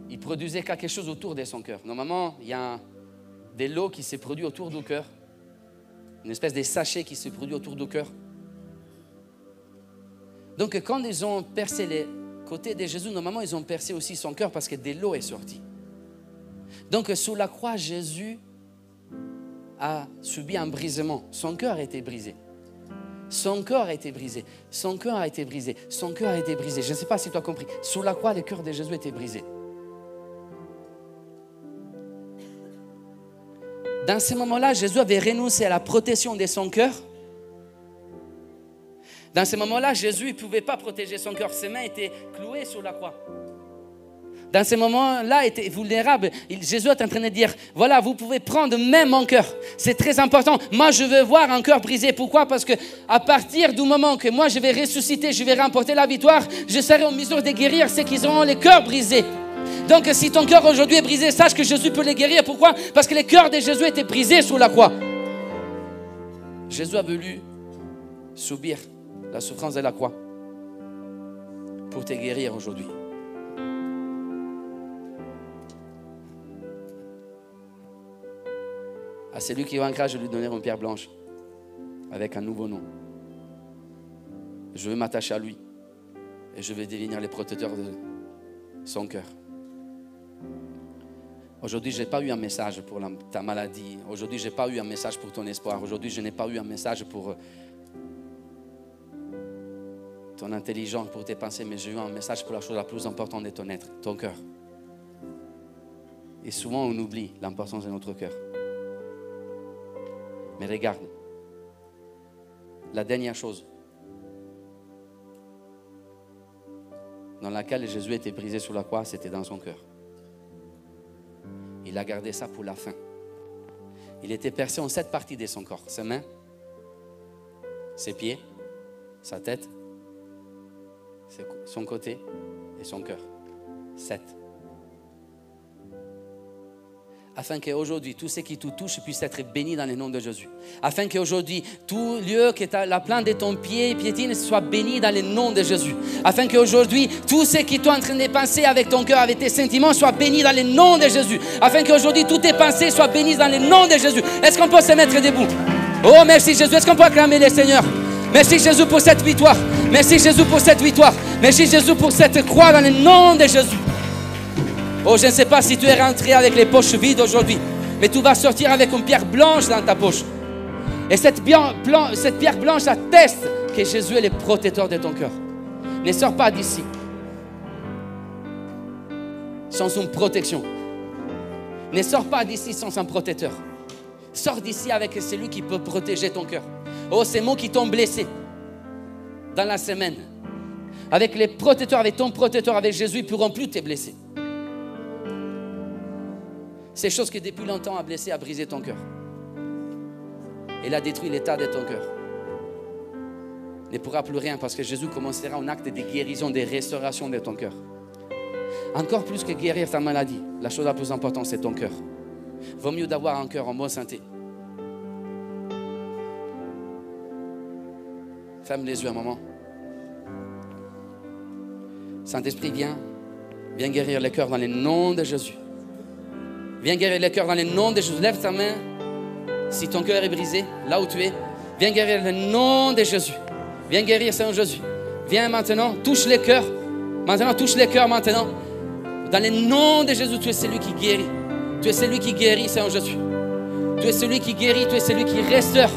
il produisait quelque chose autour de son cœur. Normalement, il y a de l'eau qui s'est produite autour du cœur. Une espèce de sachet qui s'est produit autour du cœur. Donc quand ils ont percé les côtés de Jésus, normalement ils ont percé aussi son cœur parce que de l'eau est sortie. Donc sous la croix, Jésus a subi un brisement. Son cœur a été brisé. Son cœur a été brisé. Son cœur a été brisé. Son cœur a été brisé. Je ne sais pas si tu as compris. Sous la croix, le cœur de Jésus était brisé. Dans ce moment-là, Jésus avait renoncé à la protection de son cœur. Dans ce moment-là, Jésus ne pouvait pas protéger son cœur. Ses mains étaient clouées sur la croix. Dans ce moment-là, il était vulnérable. Jésus est en train de dire, voilà, vous pouvez prendre même mon cœur. C'est très important. Moi, je veux voir un cœur brisé. Pourquoi? Parce que à partir du moment que moi, je vais ressusciter, je vais remporter la victoire, je serai en mesure de guérir ceux qui auront le cœur brisé. Donc, si ton cœur aujourd'hui est brisé, sache que Jésus peut les guérir. Pourquoi? Parce que le cœur de Jésus était brisé sur la croix. Jésus a voulu subir la souffrance de la croix pour te guérir aujourd'hui. À celui qui vaincra, je lui donnerai une pierre blanche avec un nouveau nom. Je vais m'attacher à lui et je vais devenir le protecteur de son cœur. Aujourd'hui, je n'ai pas eu un message pour ta maladie. Aujourd'hui, je n'ai pas eu un message pour ton espoir. Aujourd'hui, je n'ai pas eu un message pour ton intelligence, pour tes pensées, mais j'ai eu un message pour la chose la plus importante de ton être, ton cœur. Et souvent, on oublie l'importance de notre cœur. Mais regarde, la dernière chose dans laquelle Jésus était brisé sur la croix, c'était dans son cœur. Il a gardé ça pour la fin. Il était percé en 7 parties de son corps. Ses mains, ses pieds, sa tête, son côté et son cœur. 7. Afin qu'aujourd'hui, tout ce qui te touche puisse être béni dans le nom de Jésus. Afin qu'aujourd'hui, tout lieu que la plante de ton pied piétine soit béni dans le nom de Jésus. Afin qu'aujourd'hui, tout ce qui tu es en train de penser avec ton cœur, avec tes sentiments, soit béni dans le nom de Jésus. Afin qu'aujourd'hui, toutes tes pensées soient bénies dans le nom de Jésus. Est-ce qu'on peut se mettre debout? Oh, merci Jésus. Est-ce qu'on peut acclamer le Seigneur? Merci Jésus pour cette victoire. Merci Jésus pour cette victoire. Merci Jésus pour cette croix dans le nom de Jésus. Oh, je ne sais pas si tu es rentré avec les poches vides aujourd'hui, mais tu vas sortir avec une pierre blanche dans ta poche. Et cette pierre blanche atteste que Jésus est le protecteur de ton cœur. Ne sors pas d'ici sans une protection. Ne sors pas d'ici sans un protecteur. Sors d'ici avec celui qui peut protéger ton cœur. Oh, ces mots qui t'ont blessé dans la semaine. Avec les protecteurs, avec ton protecteur, avec Jésus, ils ne pourront plus te blesser. Ces choses qui depuis longtemps a blessé, a brisé ton cœur. Elle a détruit l'état de ton cœur. Ne pourra plus rien parce que Jésus commencera un acte de guérison, de restauration de ton cœur. Encore plus que guérir ta maladie, la chose la plus importante, c'est ton cœur. Vaut mieux d'avoir un cœur en bonne santé. Ferme les yeux un moment. Saint-Esprit, viens guérir les cœurs dans le nom de Jésus. Viens guérir le cœur dans le nom de Jésus. Lève ta main si ton cœur est brisé, là où tu es. Viens guérir le nom de Jésus. Viens guérir Seigneur Jésus. Viens maintenant, touche les cœurs. Maintenant, touche les cœurs maintenant. Dans le nom de Jésus, tu es celui qui guérit. Tu es celui qui guérit, Seigneur Jésus. Tu es celui qui guérit, tu es celui qui restaure.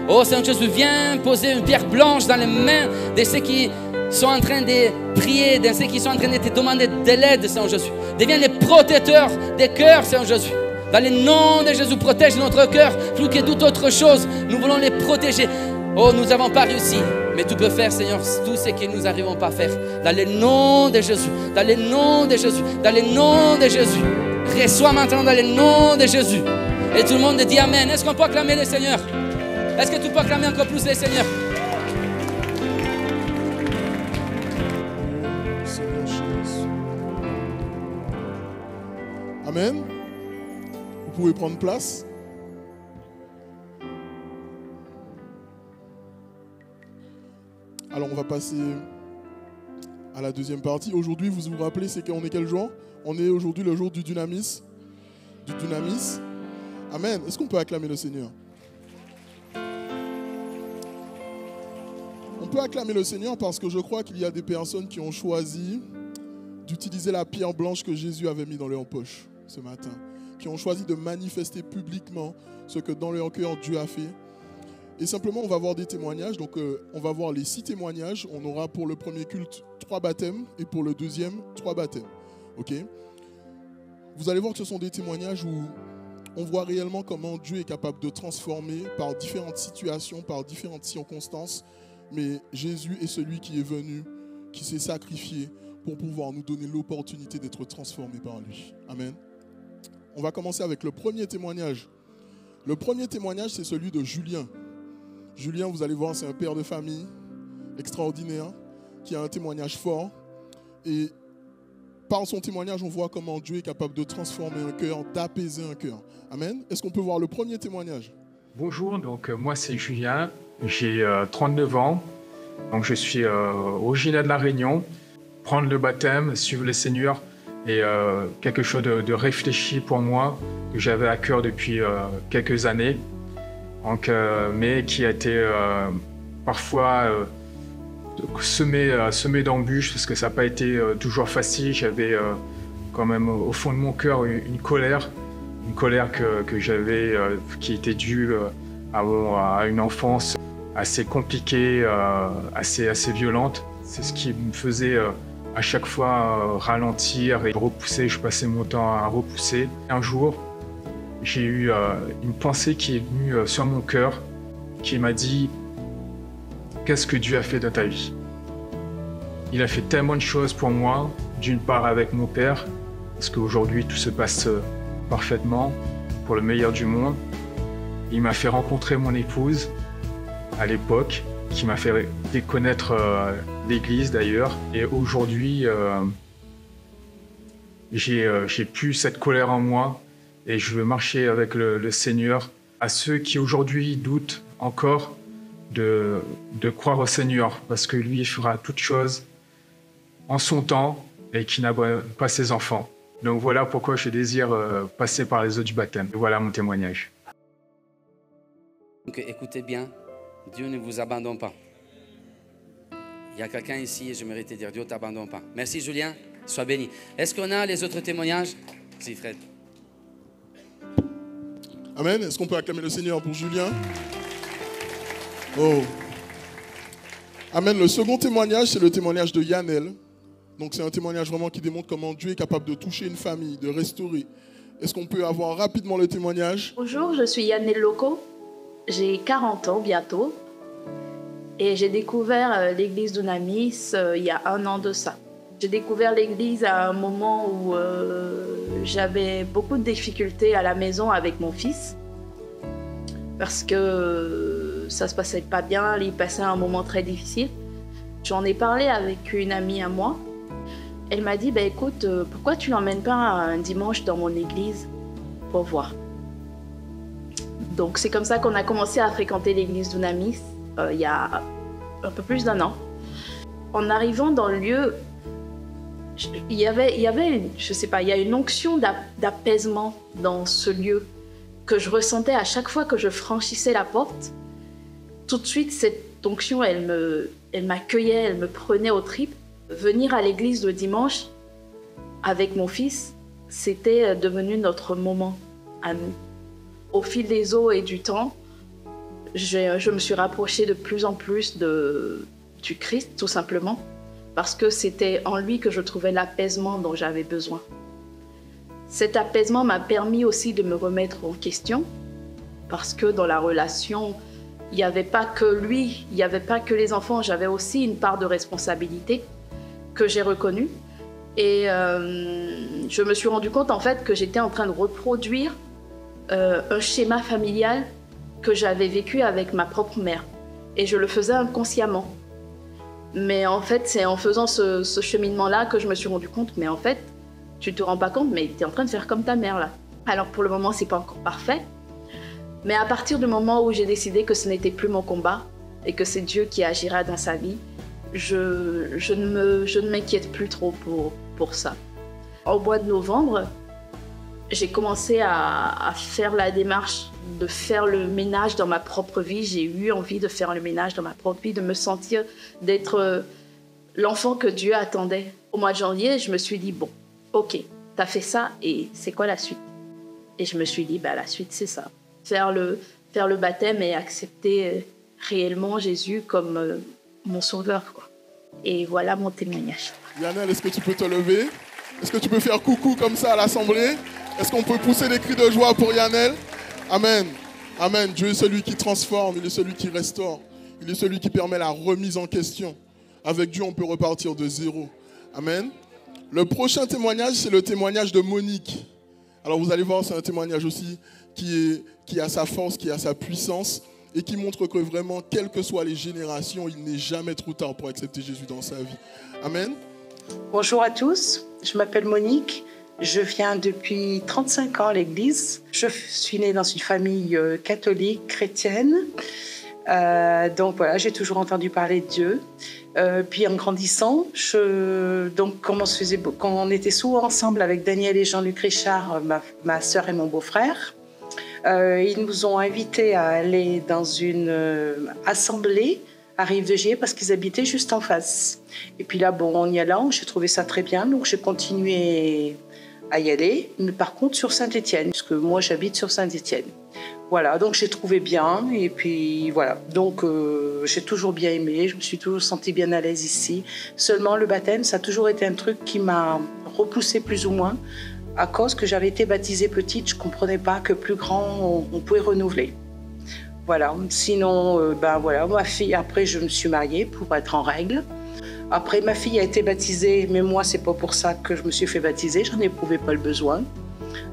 Oh Seigneur Jésus, viens poser une pierre blanche dans les mains de ceux qui sont en train de prier, de ceux qui sont en train de te demander de l'aide, Seigneur Jésus. Deviens les protecteurs des cœurs, Seigneur Jésus. Dans le nom de Jésus, protège notre cœur plus que toute autre chose. Nous voulons les protéger. Oh, nous n'avons pas réussi, mais tu peux faire, Seigneur, tout ce que nous n'arrivons pas à faire. Dans le nom de Jésus, dans le nom de Jésus, dans le nom de Jésus. Reçois maintenant dans le nom de Jésus. Et tout le monde dit Amen. Est-ce qu'on peut acclamer le Seigneur? Est-ce que tu peux acclamer encore plus le Seigneur? Amen. pouvez prendre place. Alors on va passer à la deuxième partie. Aujourd'hui, vous vous rappelez, on est quel jour? On est aujourd'hui le jour du Dunamis. Du Dunamis. Amen. Est-ce qu'on peut acclamer le Seigneur? On peut acclamer le Seigneur parce que je crois qu'il y a des personnes qui ont choisi d'utiliser la pierre blanche que Jésus avait mis dans leur poche ce matin, qui ont choisi de manifester publiquement ce que dans leur cœur Dieu a fait. Et simplement, on va voir des témoignages. Donc, on va voir les 6 témoignages. On aura pour le premier culte 3 baptêmes et pour le deuxième 3 baptêmes. Ok? Vous allez voir que ce sont des témoignages où on voit réellement comment Dieu est capable de transformer par différentes situations, par différentes circonstances. Mais Jésus est celui qui est venu, qui s'est sacrifié pour pouvoir nous donner l'opportunité d'être transformés par lui. Amen. On va commencer avec le premier témoignage. Le premier témoignage, c'est celui de Julien. Julien, vous allez voir, c'est un père de famille extraordinaire qui a un témoignage fort. Et par son témoignage, on voit comment Dieu est capable de transformer un cœur, d'apaiser un cœur. Amen. Est-ce qu'on peut voir le premier témoignage? Bonjour, donc moi c'est Julien, j'ai 39 ans, donc je suis originaire de La Réunion. Prendre le baptême, suivre le Seigneur est quelque chose de réfléchi pour moi, que j'avais à cœur depuis quelques années. Donc, mais qui a été parfois semé d'embûches parce que ça n'a pas été toujours facile. J'avais quand même au fond de mon cœur une colère que j'avais qui était due à une enfance assez compliquée, assez violente. C'est ce qui me faisait à chaque fois ralentir et repousser. Je passais mon temps à repousser. Un jour, j'ai eu une pensée qui est venue sur mon cœur, qui m'a dit « Qu'est-ce que Dieu a fait dans ta vie ?» Il a fait tellement de choses pour moi, d'une part avec mon père, parce qu'aujourd'hui tout se passe parfaitement, pour le meilleur du monde. Il m'a fait rencontrer mon épouse à l'époque, qui m'a fait déconnaître l'église d'ailleurs. Et aujourd'hui, j'ai plus cette colère en moi. Et je veux marcher avec le Seigneur. À ceux qui aujourd'hui doutent encore de croire au Seigneur, parce que lui fera toutes choses en son temps et qui n'abandonne pas ses enfants. Donc voilà pourquoi je désire passer par les eaux du baptême. Et voilà mon témoignage. Donc écoutez bien, Dieu ne vous abandonne pas. Il y a quelqu'un ici et je mérite de dire Dieu ne t'abandonne pas. Merci Julien, sois béni. Est-ce qu'on a les autres témoignages? Si Fred. Amen. Est-ce qu'on peut acclamer le Seigneur pour Julien? Oh. Amen. Le second témoignage, c'est le témoignage de Yannel. Donc c'est un témoignage vraiment qui démontre comment Dieu est capable de toucher une famille, de restaurer. Est-ce qu'on peut avoir rapidement le témoignage? Bonjour, je suis Yannel Loco. J'ai 40 ans bientôt. Et j'ai découvert l'église Dunamis il y a 1 an de ça. J'ai découvert l'église à un moment où j'avais beaucoup de difficultés à la maison avec mon fils. Parce que ça se passait pas bien, il passait un moment très difficile. J'en ai parlé avec une amie à moi. Elle m'a dit, écoute, pourquoi tu l'emmènes pas un dimanche dans mon église pour voir? Donc c'est comme ça qu'on a commencé à fréquenter l'église Dunamis il y a un peu plus d'1 an. En arrivant dans le lieu, il y avait je sais pas, il y a une onction d'apaisement dans ce lieu que je ressentais à chaque fois que je franchissais la porte. Tout de suite, cette onction, elle m'accueillait, elle me prenait aux tripes. Venir à l'église le dimanche avec mon fils, c'était devenu notre moment à nous. Au fil des eaux et du temps, je me suis rapprochée de plus en plus du Christ, tout simplement, parce que c'était en lui que je trouvais l'apaisement dont j'avais besoin. Cet apaisement m'a permis aussi de me remettre en question, parce que dans la relation, il n'y avait pas que lui, il n'y avait pas que les enfants, j'avais aussi une part de responsabilité que j'ai reconnue. Et je me suis rendu compte en fait que j'étais en train de reproduire un schéma familial que j'avais vécu avec ma propre mère. Et je le faisais inconsciemment. Mais en fait, c'est en faisant ce cheminement-là que je me suis rendu compte, mais en fait, tu te rends pas compte, mais tu es en train de faire comme ta mère là. Alors pour le moment, c'est pas encore parfait. Mais à partir du moment où j'ai décidé que ce n'était plus mon combat et que c'est Dieu qui agira dans sa vie, je ne m'inquiète plus trop pour ça. Au mois de novembre, j'ai commencé à faire la démarche de faire le ménage dans ma propre vie. J'ai eu envie de faire le ménage dans ma propre vie, de me sentir d'être l'enfant que Dieu attendait. Au mois de janvier, je me suis dit, bon, ok, t'as fait ça et c'est quoi la suite? Et je me suis dit, la suite, c'est ça. Faire le baptême et accepter réellement Jésus comme mon sauveur, quoi. Et voilà mon témoignage. Yannel, est-ce que tu peux te lever? Est-ce que tu peux faire coucou comme ça à l'Assemblée? Est-ce qu'on peut pousser des cris de joie pour Yannel? Amen. Amen. Dieu est celui qui transforme, il est celui qui restaure. Il est celui qui permet la remise en question. Avec Dieu, on peut repartir de zéro. Amen. Le prochain témoignage, c'est le témoignage de Monique. Alors vous allez voir, c'est un témoignage aussi qui a sa force, qui a sa puissance et qui montre que vraiment, quelles que soient les générations, il n'est jamais trop tard pour accepter Jésus dans sa vie. Amen. Bonjour à tous, je m'appelle Monique, je viens depuis 35 ans à l'église. Je suis née dans une famille catholique, chrétienne. Donc voilà, j'ai toujours entendu parler de Dieu. Puis en grandissant, donc quand on était souvent ensemble avec Daniel et Jean-Luc Richard, ma sœur et mon beau-frère, ils nous ont invités à aller dans une assemblée à Rive-de-Gier parce qu'ils habitaient juste en face. Et puis là, en y allant, j'ai trouvé ça très bien, donc j'ai continué à y aller, mais par contre sur Saint-Étienne, puisque moi j'habite sur Saint-Étienne. Voilà, donc j'ai trouvé bien, et puis voilà. Donc j'ai toujours bien aimé, je me suis toujours sentie bien à l'aise ici. Seulement le baptême, ça a toujours été un truc qui m'a repoussée plus ou moins, à cause que j'avais été baptisée petite, je ne comprenais pas que plus grand, on pouvait renouveler. Voilà, sinon, voilà, ma fille, après je me suis mariée pour être en règle. Après, ma fille a été baptisée, mais moi, c'est pas pour ça que je me suis fait baptiser, j'en éprouvais pas le besoin.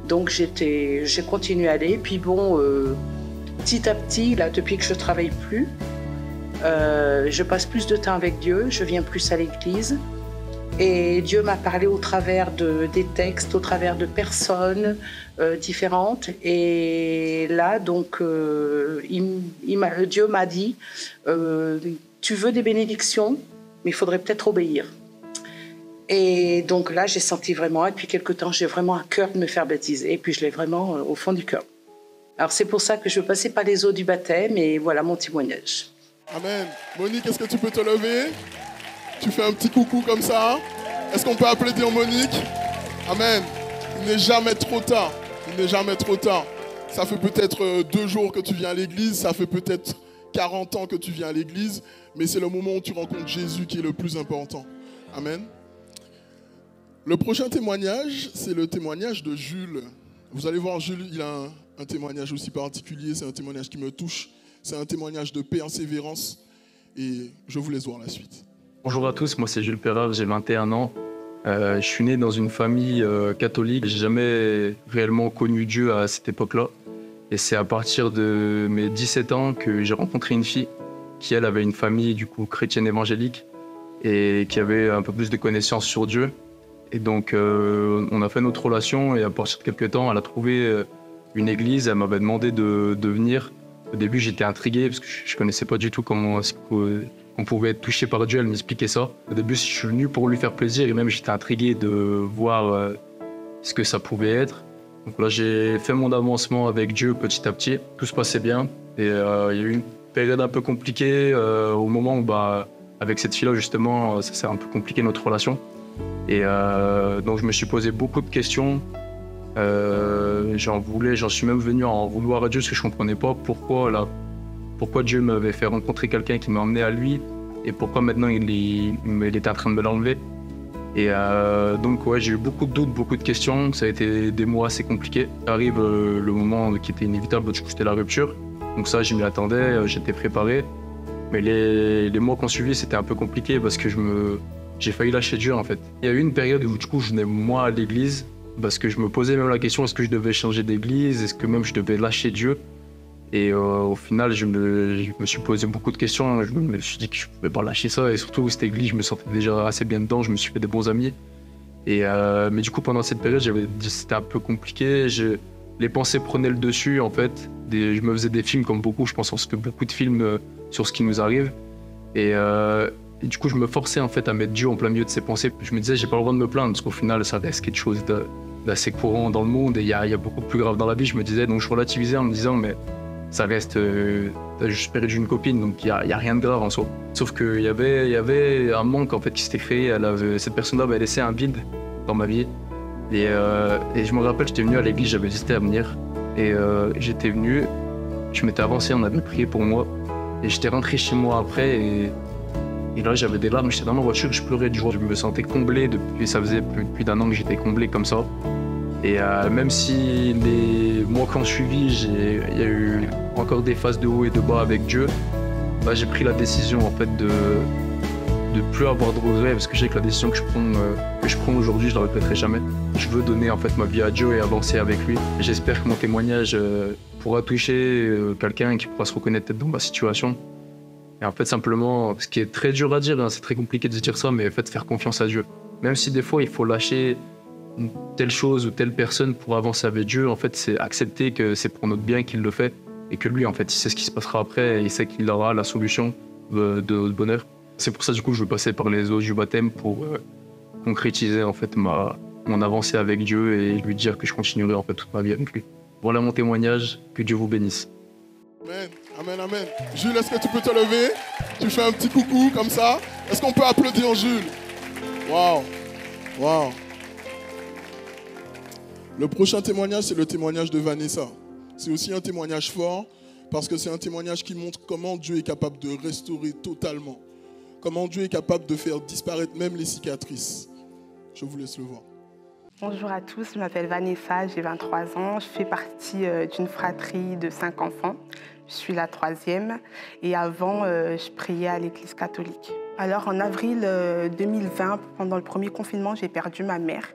Donc j'ai continué à aller, puis petit à petit, là, depuis que je travaille plus, je passe plus de temps avec Dieu, je viens plus à l'église. Et Dieu m'a parlé au travers des textes, au travers de personnes différentes. Et là, donc, Dieu m'a dit, tu veux des bénédictions, mais il faudrait peut-être obéir. Et donc là, j'ai senti vraiment, et depuis quelque temps, j'ai vraiment à cœur de me faire baptiser. Et puis je l'ai vraiment au fond du cœur. Alors c'est pour ça que je veux passer par les eaux du baptême, et voilà mon témoignage. Amen. Monique, est-ce que tu peux te lever? Tu fais un petit coucou comme ça. Est-ce qu'on peut applaudir Monique? Amen. Il n'est jamais trop tard. Il n'est jamais trop tard. Ça fait peut-être 2 jours que tu viens à l'église. Ça fait peut-être 40 ans que tu viens à l'église. Mais c'est le moment où tu rencontres Jésus qui est le plus important. Amen. Le prochain témoignage, c'est le témoignage de Jules. Vous allez voir, Jules, il a un témoignage aussi particulier. C'est un témoignage qui me touche. C'est un témoignage de persévérance. Et je vous laisse voir la suite. Bonjour à tous, moi c'est Jules Perrard, j'ai 21 ans. Je suis né dans une famille catholique. J'ai jamais réellement connu Dieu à cette époque-là. Et c'est à partir de mes 17 ans que j'ai rencontré une fille qui, elle, avait une famille du coup chrétienne évangélique et qui avait un peu plus de connaissances sur Dieu. Et donc on a fait notre relation et à partir de quelques temps, elle a trouvé une église. Elle m'avait demandé de venir. Au début, j'étais intrigué parce que je connaissais pas du tout comment on pouvait être touché par Dieu, elle m'expliquait ça. Au début, je suis venu pour lui faire plaisir et même j'étais intrigué de voir ce que ça pouvait être. Donc là, j'ai fait mon avancement avec Dieu petit à petit. Tout se passait bien et il y a eu une période un peu compliquée au moment où, avec cette fille-là, justement, ça s'est un peu compliqué notre relation. Et donc, je me suis posé beaucoup de questions. J'en suis même venu à en vouloir à Dieu parce que je comprenais pas pourquoi Dieu m'avait fait rencontrer quelqu'un qui m'a emmené à lui et pourquoi maintenant il était en train de me l'enlever. Et donc ouais, j'ai eu beaucoup de doutes, beaucoup de questions, ça a été des mois assez compliqués. Arrive le moment qui était inévitable, du coup c'était la rupture. Donc ça, je m'y attendais, j'étais préparé. Mais les mois qu'on suivi, c'était un peu compliqué parce que j'ai failli lâcher Dieu en fait. Il y a eu une période où du coup je venais moi à l'église parce que je me posais même la question, est-ce que je devais changer d'église, est-ce que même je devais lâcher Dieu? Et au final, je me suis posé beaucoup de questions. Je me suis dit que je ne pouvais pas lâcher ça. Et surtout, cette église, je me sentais déjà assez bien dedans. Je me suis fait des bons amis. Mais du coup, pendant cette période, c'était un peu compliqué. les pensées prenaient le dessus, en fait. Je me faisais des films comme beaucoup, je pense, on se fait beaucoup de films sur ce qui nous arrive. Et du coup, je me forçais en fait à mettre Dieu en plein milieu de ces pensées. Je me disais, j'ai pas le droit de me plaindre, parce qu'au final, ça reste quelque chose d'assez courant dans le monde, et il y a beaucoup plus grave dans la vie. Je me disais, donc je relativisais en me disant, mais ça reste, t'as juste perdu une copine, donc il y a rien de grave en soi. Sauf qu'il y avait un manque en fait qui s'était créé. Cette personne-là avait laissé un vide dans ma vie. Et je me rappelle, j'étais venu à l'église, j'avais hésité à venir. Et j'étais venu, je m'étais avancé, on avait prié pour moi. Et j'étais rentré chez moi après, et là j'avais des larmes, j'étais dans ma voiture, je pleurais du jour. Je me sentais comblé, ça faisait plus d'1 an que j'étais comblé comme ça. Et même si les mois qui ont suivi, il y a eu encore des phases de haut et de bas avec Dieu, bah, j'ai pris la décision en fait de plus avoir de regrets, parce que je sais que la décision que je prends aujourd'hui, je la répéterai jamais. Je veux donner en fait ma vie à Dieu et avancer avec lui. J'espère que mon témoignage pourra toucher quelqu'un qui pourra se reconnaître peut-être dans ma situation. Et en fait, simplement, ce qui est très dur à dire, hein, c'est très compliqué de se dire ça, mais en fait, faire confiance à Dieu. Même si des fois, il faut lâcher telle chose ou telle personne pour avancer avec Dieu, en fait, c'est accepter que c'est pour notre bien qu'il le fait, et que lui, en fait, il sait ce qui se passera après, et il sait qu'il aura la solution de notre bonheur. C'est pour ça, du coup, je veux passer par les eaux du baptême pour concrétiser, en fait, mon avancée avec Dieu et lui dire que je continuerai, en fait, toute ma vie avec lui. Voilà mon témoignage, que Dieu vous bénisse. Amen, amen, amen. Jules, est-ce que tu peux te lever? Tu fais un petit coucou comme ça? Est-ce qu'on peut applaudir Jules? Waouh, waouh. Le prochain témoignage, c'est le témoignage de Vanessa. C'est aussi un témoignage fort parce que c'est un témoignage qui montre comment Dieu est capable de restaurer totalement. Comment Dieu est capable de faire disparaître même les cicatrices. Je vous laisse le voir. Bonjour à tous, je m'appelle Vanessa, j'ai 23 ans. Je fais partie d'une fratrie de 5 enfants. Je suis la 3e et avant, je priais à l'église catholique. Alors en avril 2020, pendant le premier confinement, j'ai perdu ma mère.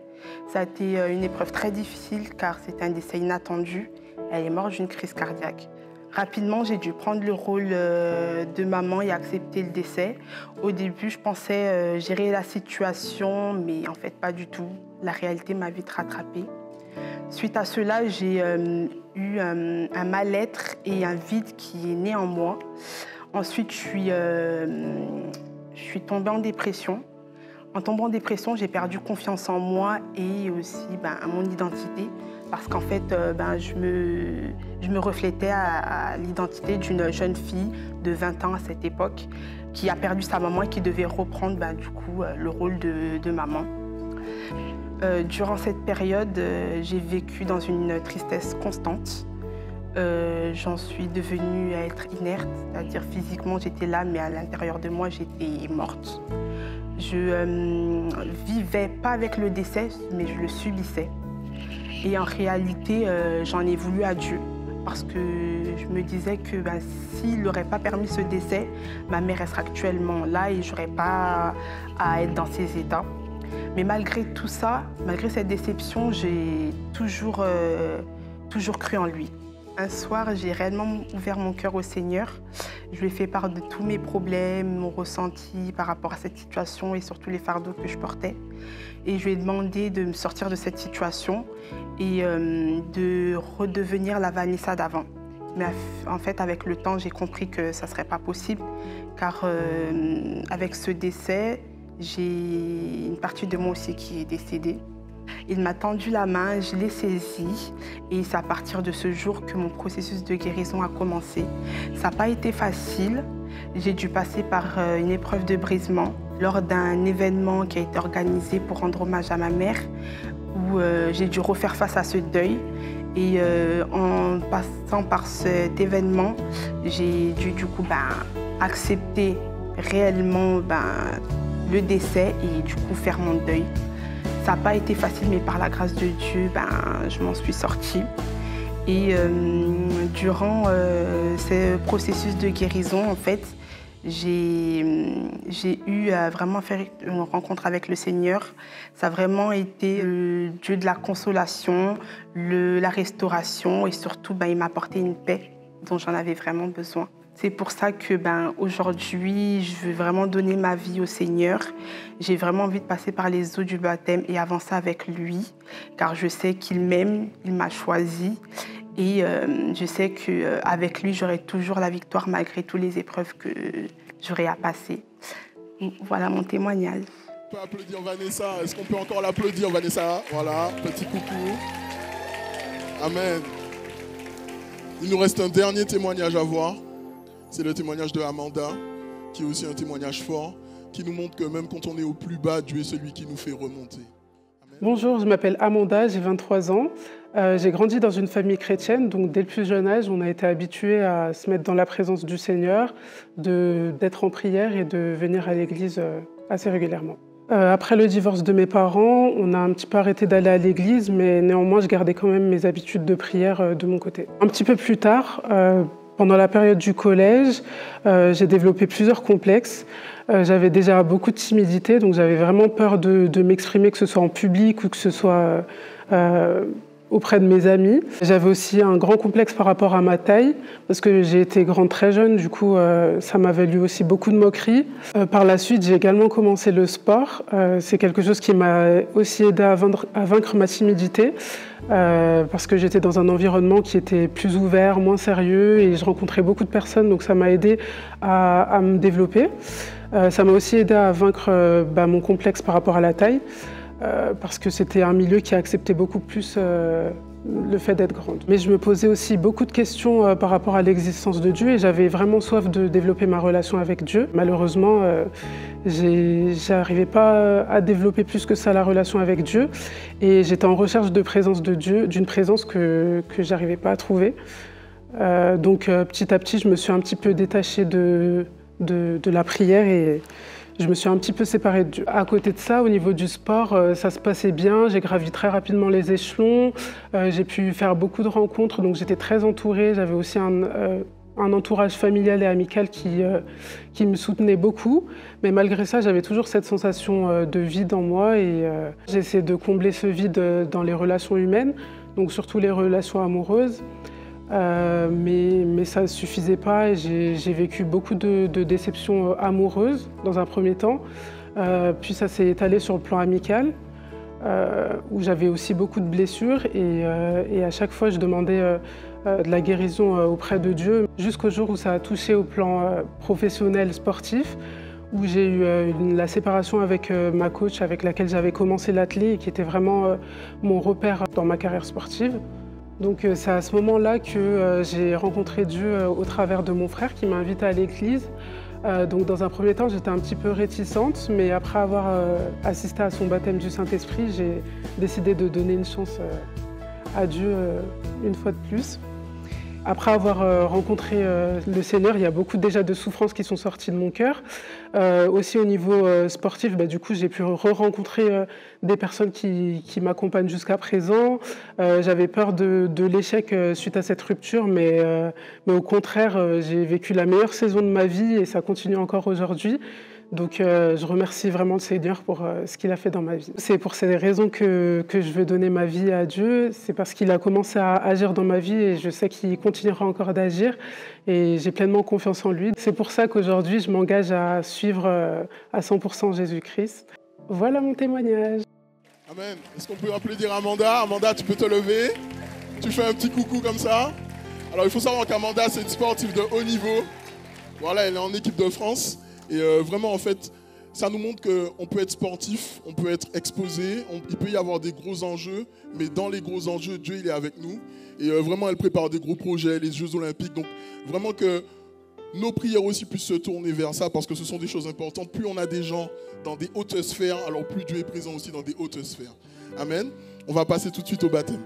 Ça a été une épreuve très difficile car c'était un décès inattendu. Elle est morte d'une crise cardiaque. Rapidement, j'ai dû prendre le rôle de maman et accepter le décès. Au début, je pensais gérer la situation, mais en fait, pas du tout. La réalité m'a vite rattrapée. Suite à cela, j'ai eu un mal-être et un vide qui est né en moi. Ensuite, je suis tombée en dépression. En tombant en dépression, j'ai perdu confiance en moi et aussi mon identité. Parce qu'en fait, je me reflétais à l'identité d'une jeune fille de 20 ans à cette époque qui a perdu sa maman et qui devait reprendre le rôle de maman. Durant cette période, j'ai vécu dans une tristesse constante. J'en suis devenue à être inerte, c'est-à-dire physiquement j'étais là, mais à l'intérieur de moi j'étais morte. Je vivais pas avec le décès, mais je le subissais. Et en réalité, j'en ai voulu à Dieu parce que je me disais que s'il n'aurait pas permis ce décès, ma mère elle serait actuellement là et je n'aurais pas à être dans ces états. Mais malgré tout ça, malgré cette déception, j'ai toujours cru en lui. Un soir, j'ai réellement ouvert mon cœur au Seigneur. Je lui ai fait part de tous mes problèmes, mon ressenti par rapport à cette situation et surtout les fardeaux que je portais. Et je lui ai demandé de me sortir de cette situation et de redevenir la Vanessa d'avant. Mais en fait, avec le temps, j'ai compris que ça ne serait pas possible car avec ce décès, j'ai une partie de moi aussi qui est décédée. Il m'a tendu la main, je l'ai saisi et c'est à partir de ce jour que mon processus de guérison a commencé. Ça n'a pas été facile. J'ai dû passer par une épreuve de brisement lors d'un événement qui a été organisé pour rendre hommage à ma mère où j'ai dû refaire face à ce deuil. Et en passant par cet événement, j'ai dû accepter réellement le décès et du coup faire mon deuil. Ça n'a pas été facile, mais par la grâce de Dieu, je m'en suis sortie. Et durant ce processus de guérison, en fait, j'ai eu à vraiment faire une rencontre avec le Seigneur. Ça a vraiment été le Dieu de la consolation, la restauration et surtout, il m'a apporté une paix dont j'en avais vraiment besoin. C'est pour ça que aujourd'hui, je veux vraiment donner ma vie au Seigneur. J'ai vraiment envie de passer par les eaux du baptême et avancer avec lui, car je sais qu'il m'aime, il m'a choisi et je sais qu'avec lui, j'aurai toujours la victoire malgré toutes les épreuves que j'aurai à passer. Voilà mon témoignage. On peut applaudir Vanessa. Est-ce qu'on peut encore l'applaudir, Vanessa? Voilà, petit coucou. Amen. Il nous reste un dernier témoignage à voir. C'est le témoignage de Amanda, qui est aussi un témoignage fort, qui nous montre que même quand on est au plus bas, Dieu est celui qui nous fait remonter. Amen. Bonjour, je m'appelle Amanda, j'ai 23 ans. J'ai grandi dans une famille chrétienne, donc dès le plus jeune âge, on a été habitués à se mettre dans la présence du Seigneur, d'être en prière et de venir à l'église assez régulièrement. Après le divorce de mes parents, on a un petit peu arrêté d'aller à l'église, mais néanmoins, je gardais quand même mes habitudes de prière de mon côté. Un petit peu plus tard, pendant la période du collège, j'ai développé plusieurs complexes. J'avais déjà beaucoup de timidité, donc j'avais vraiment peur de m'exprimer, que ce soit en public ou que ce soit auprès de mes amis. J'avais aussi un grand complexe par rapport à ma taille, parce que j'ai été grande très jeune, du coup ça m'a valu aussi beaucoup de moqueries. Par la suite, j'ai également commencé le sport. C'est quelque chose qui m'a aussi aidé à vaincre ma timidité, parce que j'étais dans un environnement qui était plus ouvert, moins sérieux, et je rencontrais beaucoup de personnes, donc ça m'a aidé à me développer. Ça m'a aussi aidé à vaincre mon complexe par rapport à la taille, parce que c'était un milieu qui acceptait beaucoup plus le fait d'être grande. Mais je me posais aussi beaucoup de questions par rapport à l'existence de Dieu et j'avais vraiment soif de développer ma relation avec Dieu. Malheureusement, j'arrivais pas à développer plus que ça la relation avec Dieu et j'étais en recherche de présence de Dieu, d'une présence que j'arrivais pas à trouver. Donc petit à petit, je me suis un petit peu détachée de la prière et je me suis un petit peu séparée de Dieu. À côté de ça, au niveau du sport, ça se passait bien. J'ai gravi très rapidement les échelons. J'ai pu faire beaucoup de rencontres, donc j'étais très entourée. J'avais aussi un entourage familial et amical qui me soutenait beaucoup. Mais malgré ça, j'avais toujours cette sensation de vide en moi et j'ai essayé de combler ce vide dans les relations humaines, donc surtout les relations amoureuses. Mais ça ne suffisait pas et j'ai vécu beaucoup de déceptions amoureuses dans un premier temps. Puis ça s'est étalé sur le plan amical, où j'avais aussi beaucoup de blessures et à chaque fois je demandais de la guérison auprès de Dieu, jusqu'au jour où ça a touché au plan professionnel sportif, où j'ai eu la séparation avec ma coach avec laquelle j'avais commencé l'athlé et qui était vraiment mon repère dans ma carrière sportive. Donc c'est à ce moment-là que j'ai rencontré Dieu au travers de mon frère qui m'a invitée à l'église. Donc dans un premier temps, j'étais un petit peu réticente, mais après avoir assisté à son baptême du Saint-Esprit, j'ai décidé de donner une chance à Dieu une fois de plus. Après avoir rencontré le Seigneur, il y a beaucoup déjà de souffrances qui sont sorties de mon cœur. Aussi au niveau sportif, du coup, j'ai pu re-rencontrer des personnes qui m'accompagnent jusqu'à présent. J'avais peur de l'échec suite à cette rupture, mais au contraire, j'ai vécu la meilleure saison de ma vie et ça continue encore aujourd'hui. Donc je remercie vraiment le Seigneur pour ce qu'il a fait dans ma vie. C'est pour ces raisons que je veux donner ma vie à Dieu. C'est parce qu'il a commencé à agir dans ma vie et je sais qu'il continuera encore d'agir. Et j'ai pleinement confiance en lui. C'est pour ça qu'aujourd'hui, je m'engage à suivre à 100% Jésus-Christ. Voilà mon témoignage. Amen. Est-ce qu'on peut applaudir Amanda? Amanda, tu peux te lever. Tu fais un petit coucou comme ça. Alors il faut savoir qu'Amanda, c'est une sportive de haut niveau. Voilà, elle est en équipe de France. Et vraiment, en fait, ça nous montre qu'on peut être sportif, on peut être exposé, il peut y avoir des gros enjeux, mais dans les gros enjeux, Dieu, il est avec nous. Et vraiment, elle prépare des gros projets, les Jeux Olympiques. Donc, vraiment que nos prières aussi puissent se tourner vers ça, parce que ce sont des choses importantes. Plus on a des gens dans des hautes sphères, alors plus Dieu est présent aussi dans des hautes sphères. Amen. On va passer tout de suite au baptême.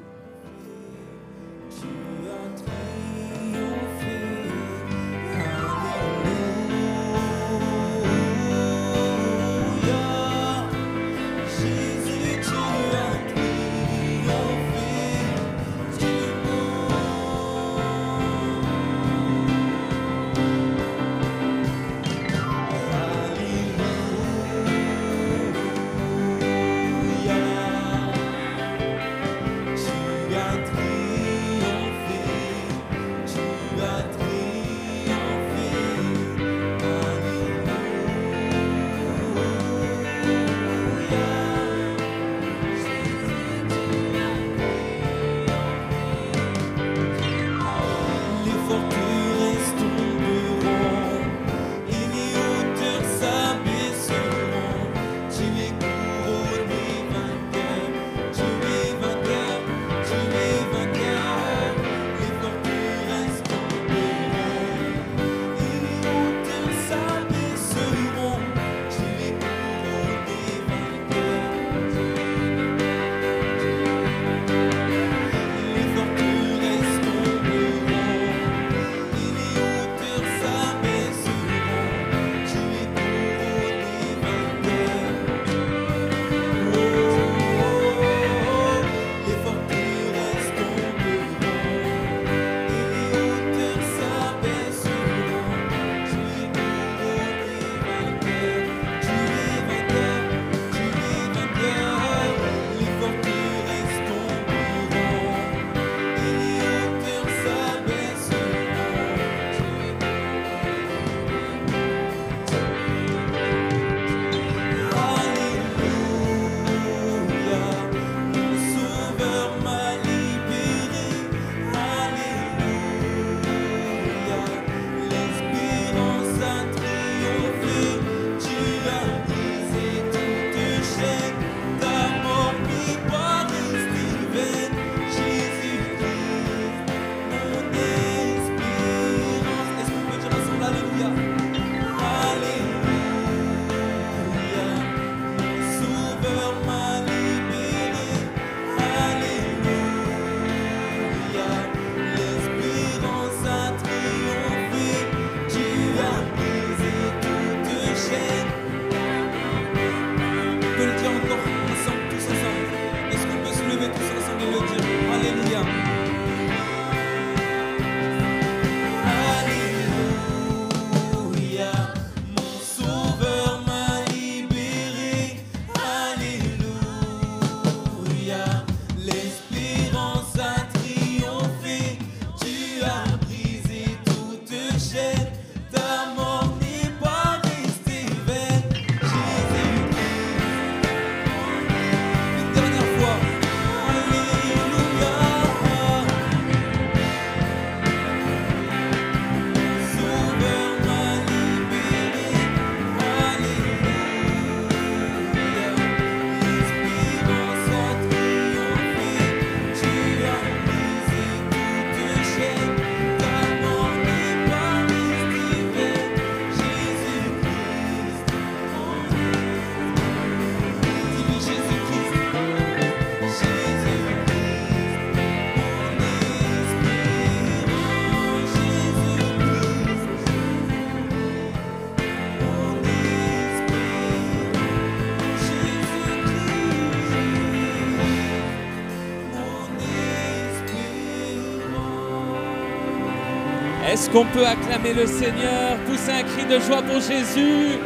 Est-ce qu'on peut acclamer le Seigneur, pousser un cri de joie pour Jésus?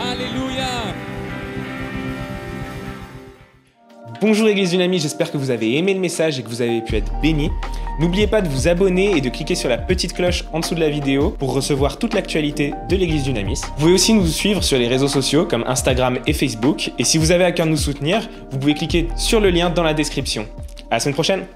Alléluia! Bonjour Église Dynamique, j'espère que vous avez aimé le message et que vous avez pu être bénis. N'oubliez pas de vous abonner et de cliquer sur la petite cloche en dessous de la vidéo pour recevoir toute l'actualité de l'Église Dynamis. Vous pouvez aussi nous suivre sur les réseaux sociaux comme Instagram et Facebook. Et si vous avez à cœur de nous soutenir, vous pouvez cliquer sur le lien dans la description. À la semaine prochaine!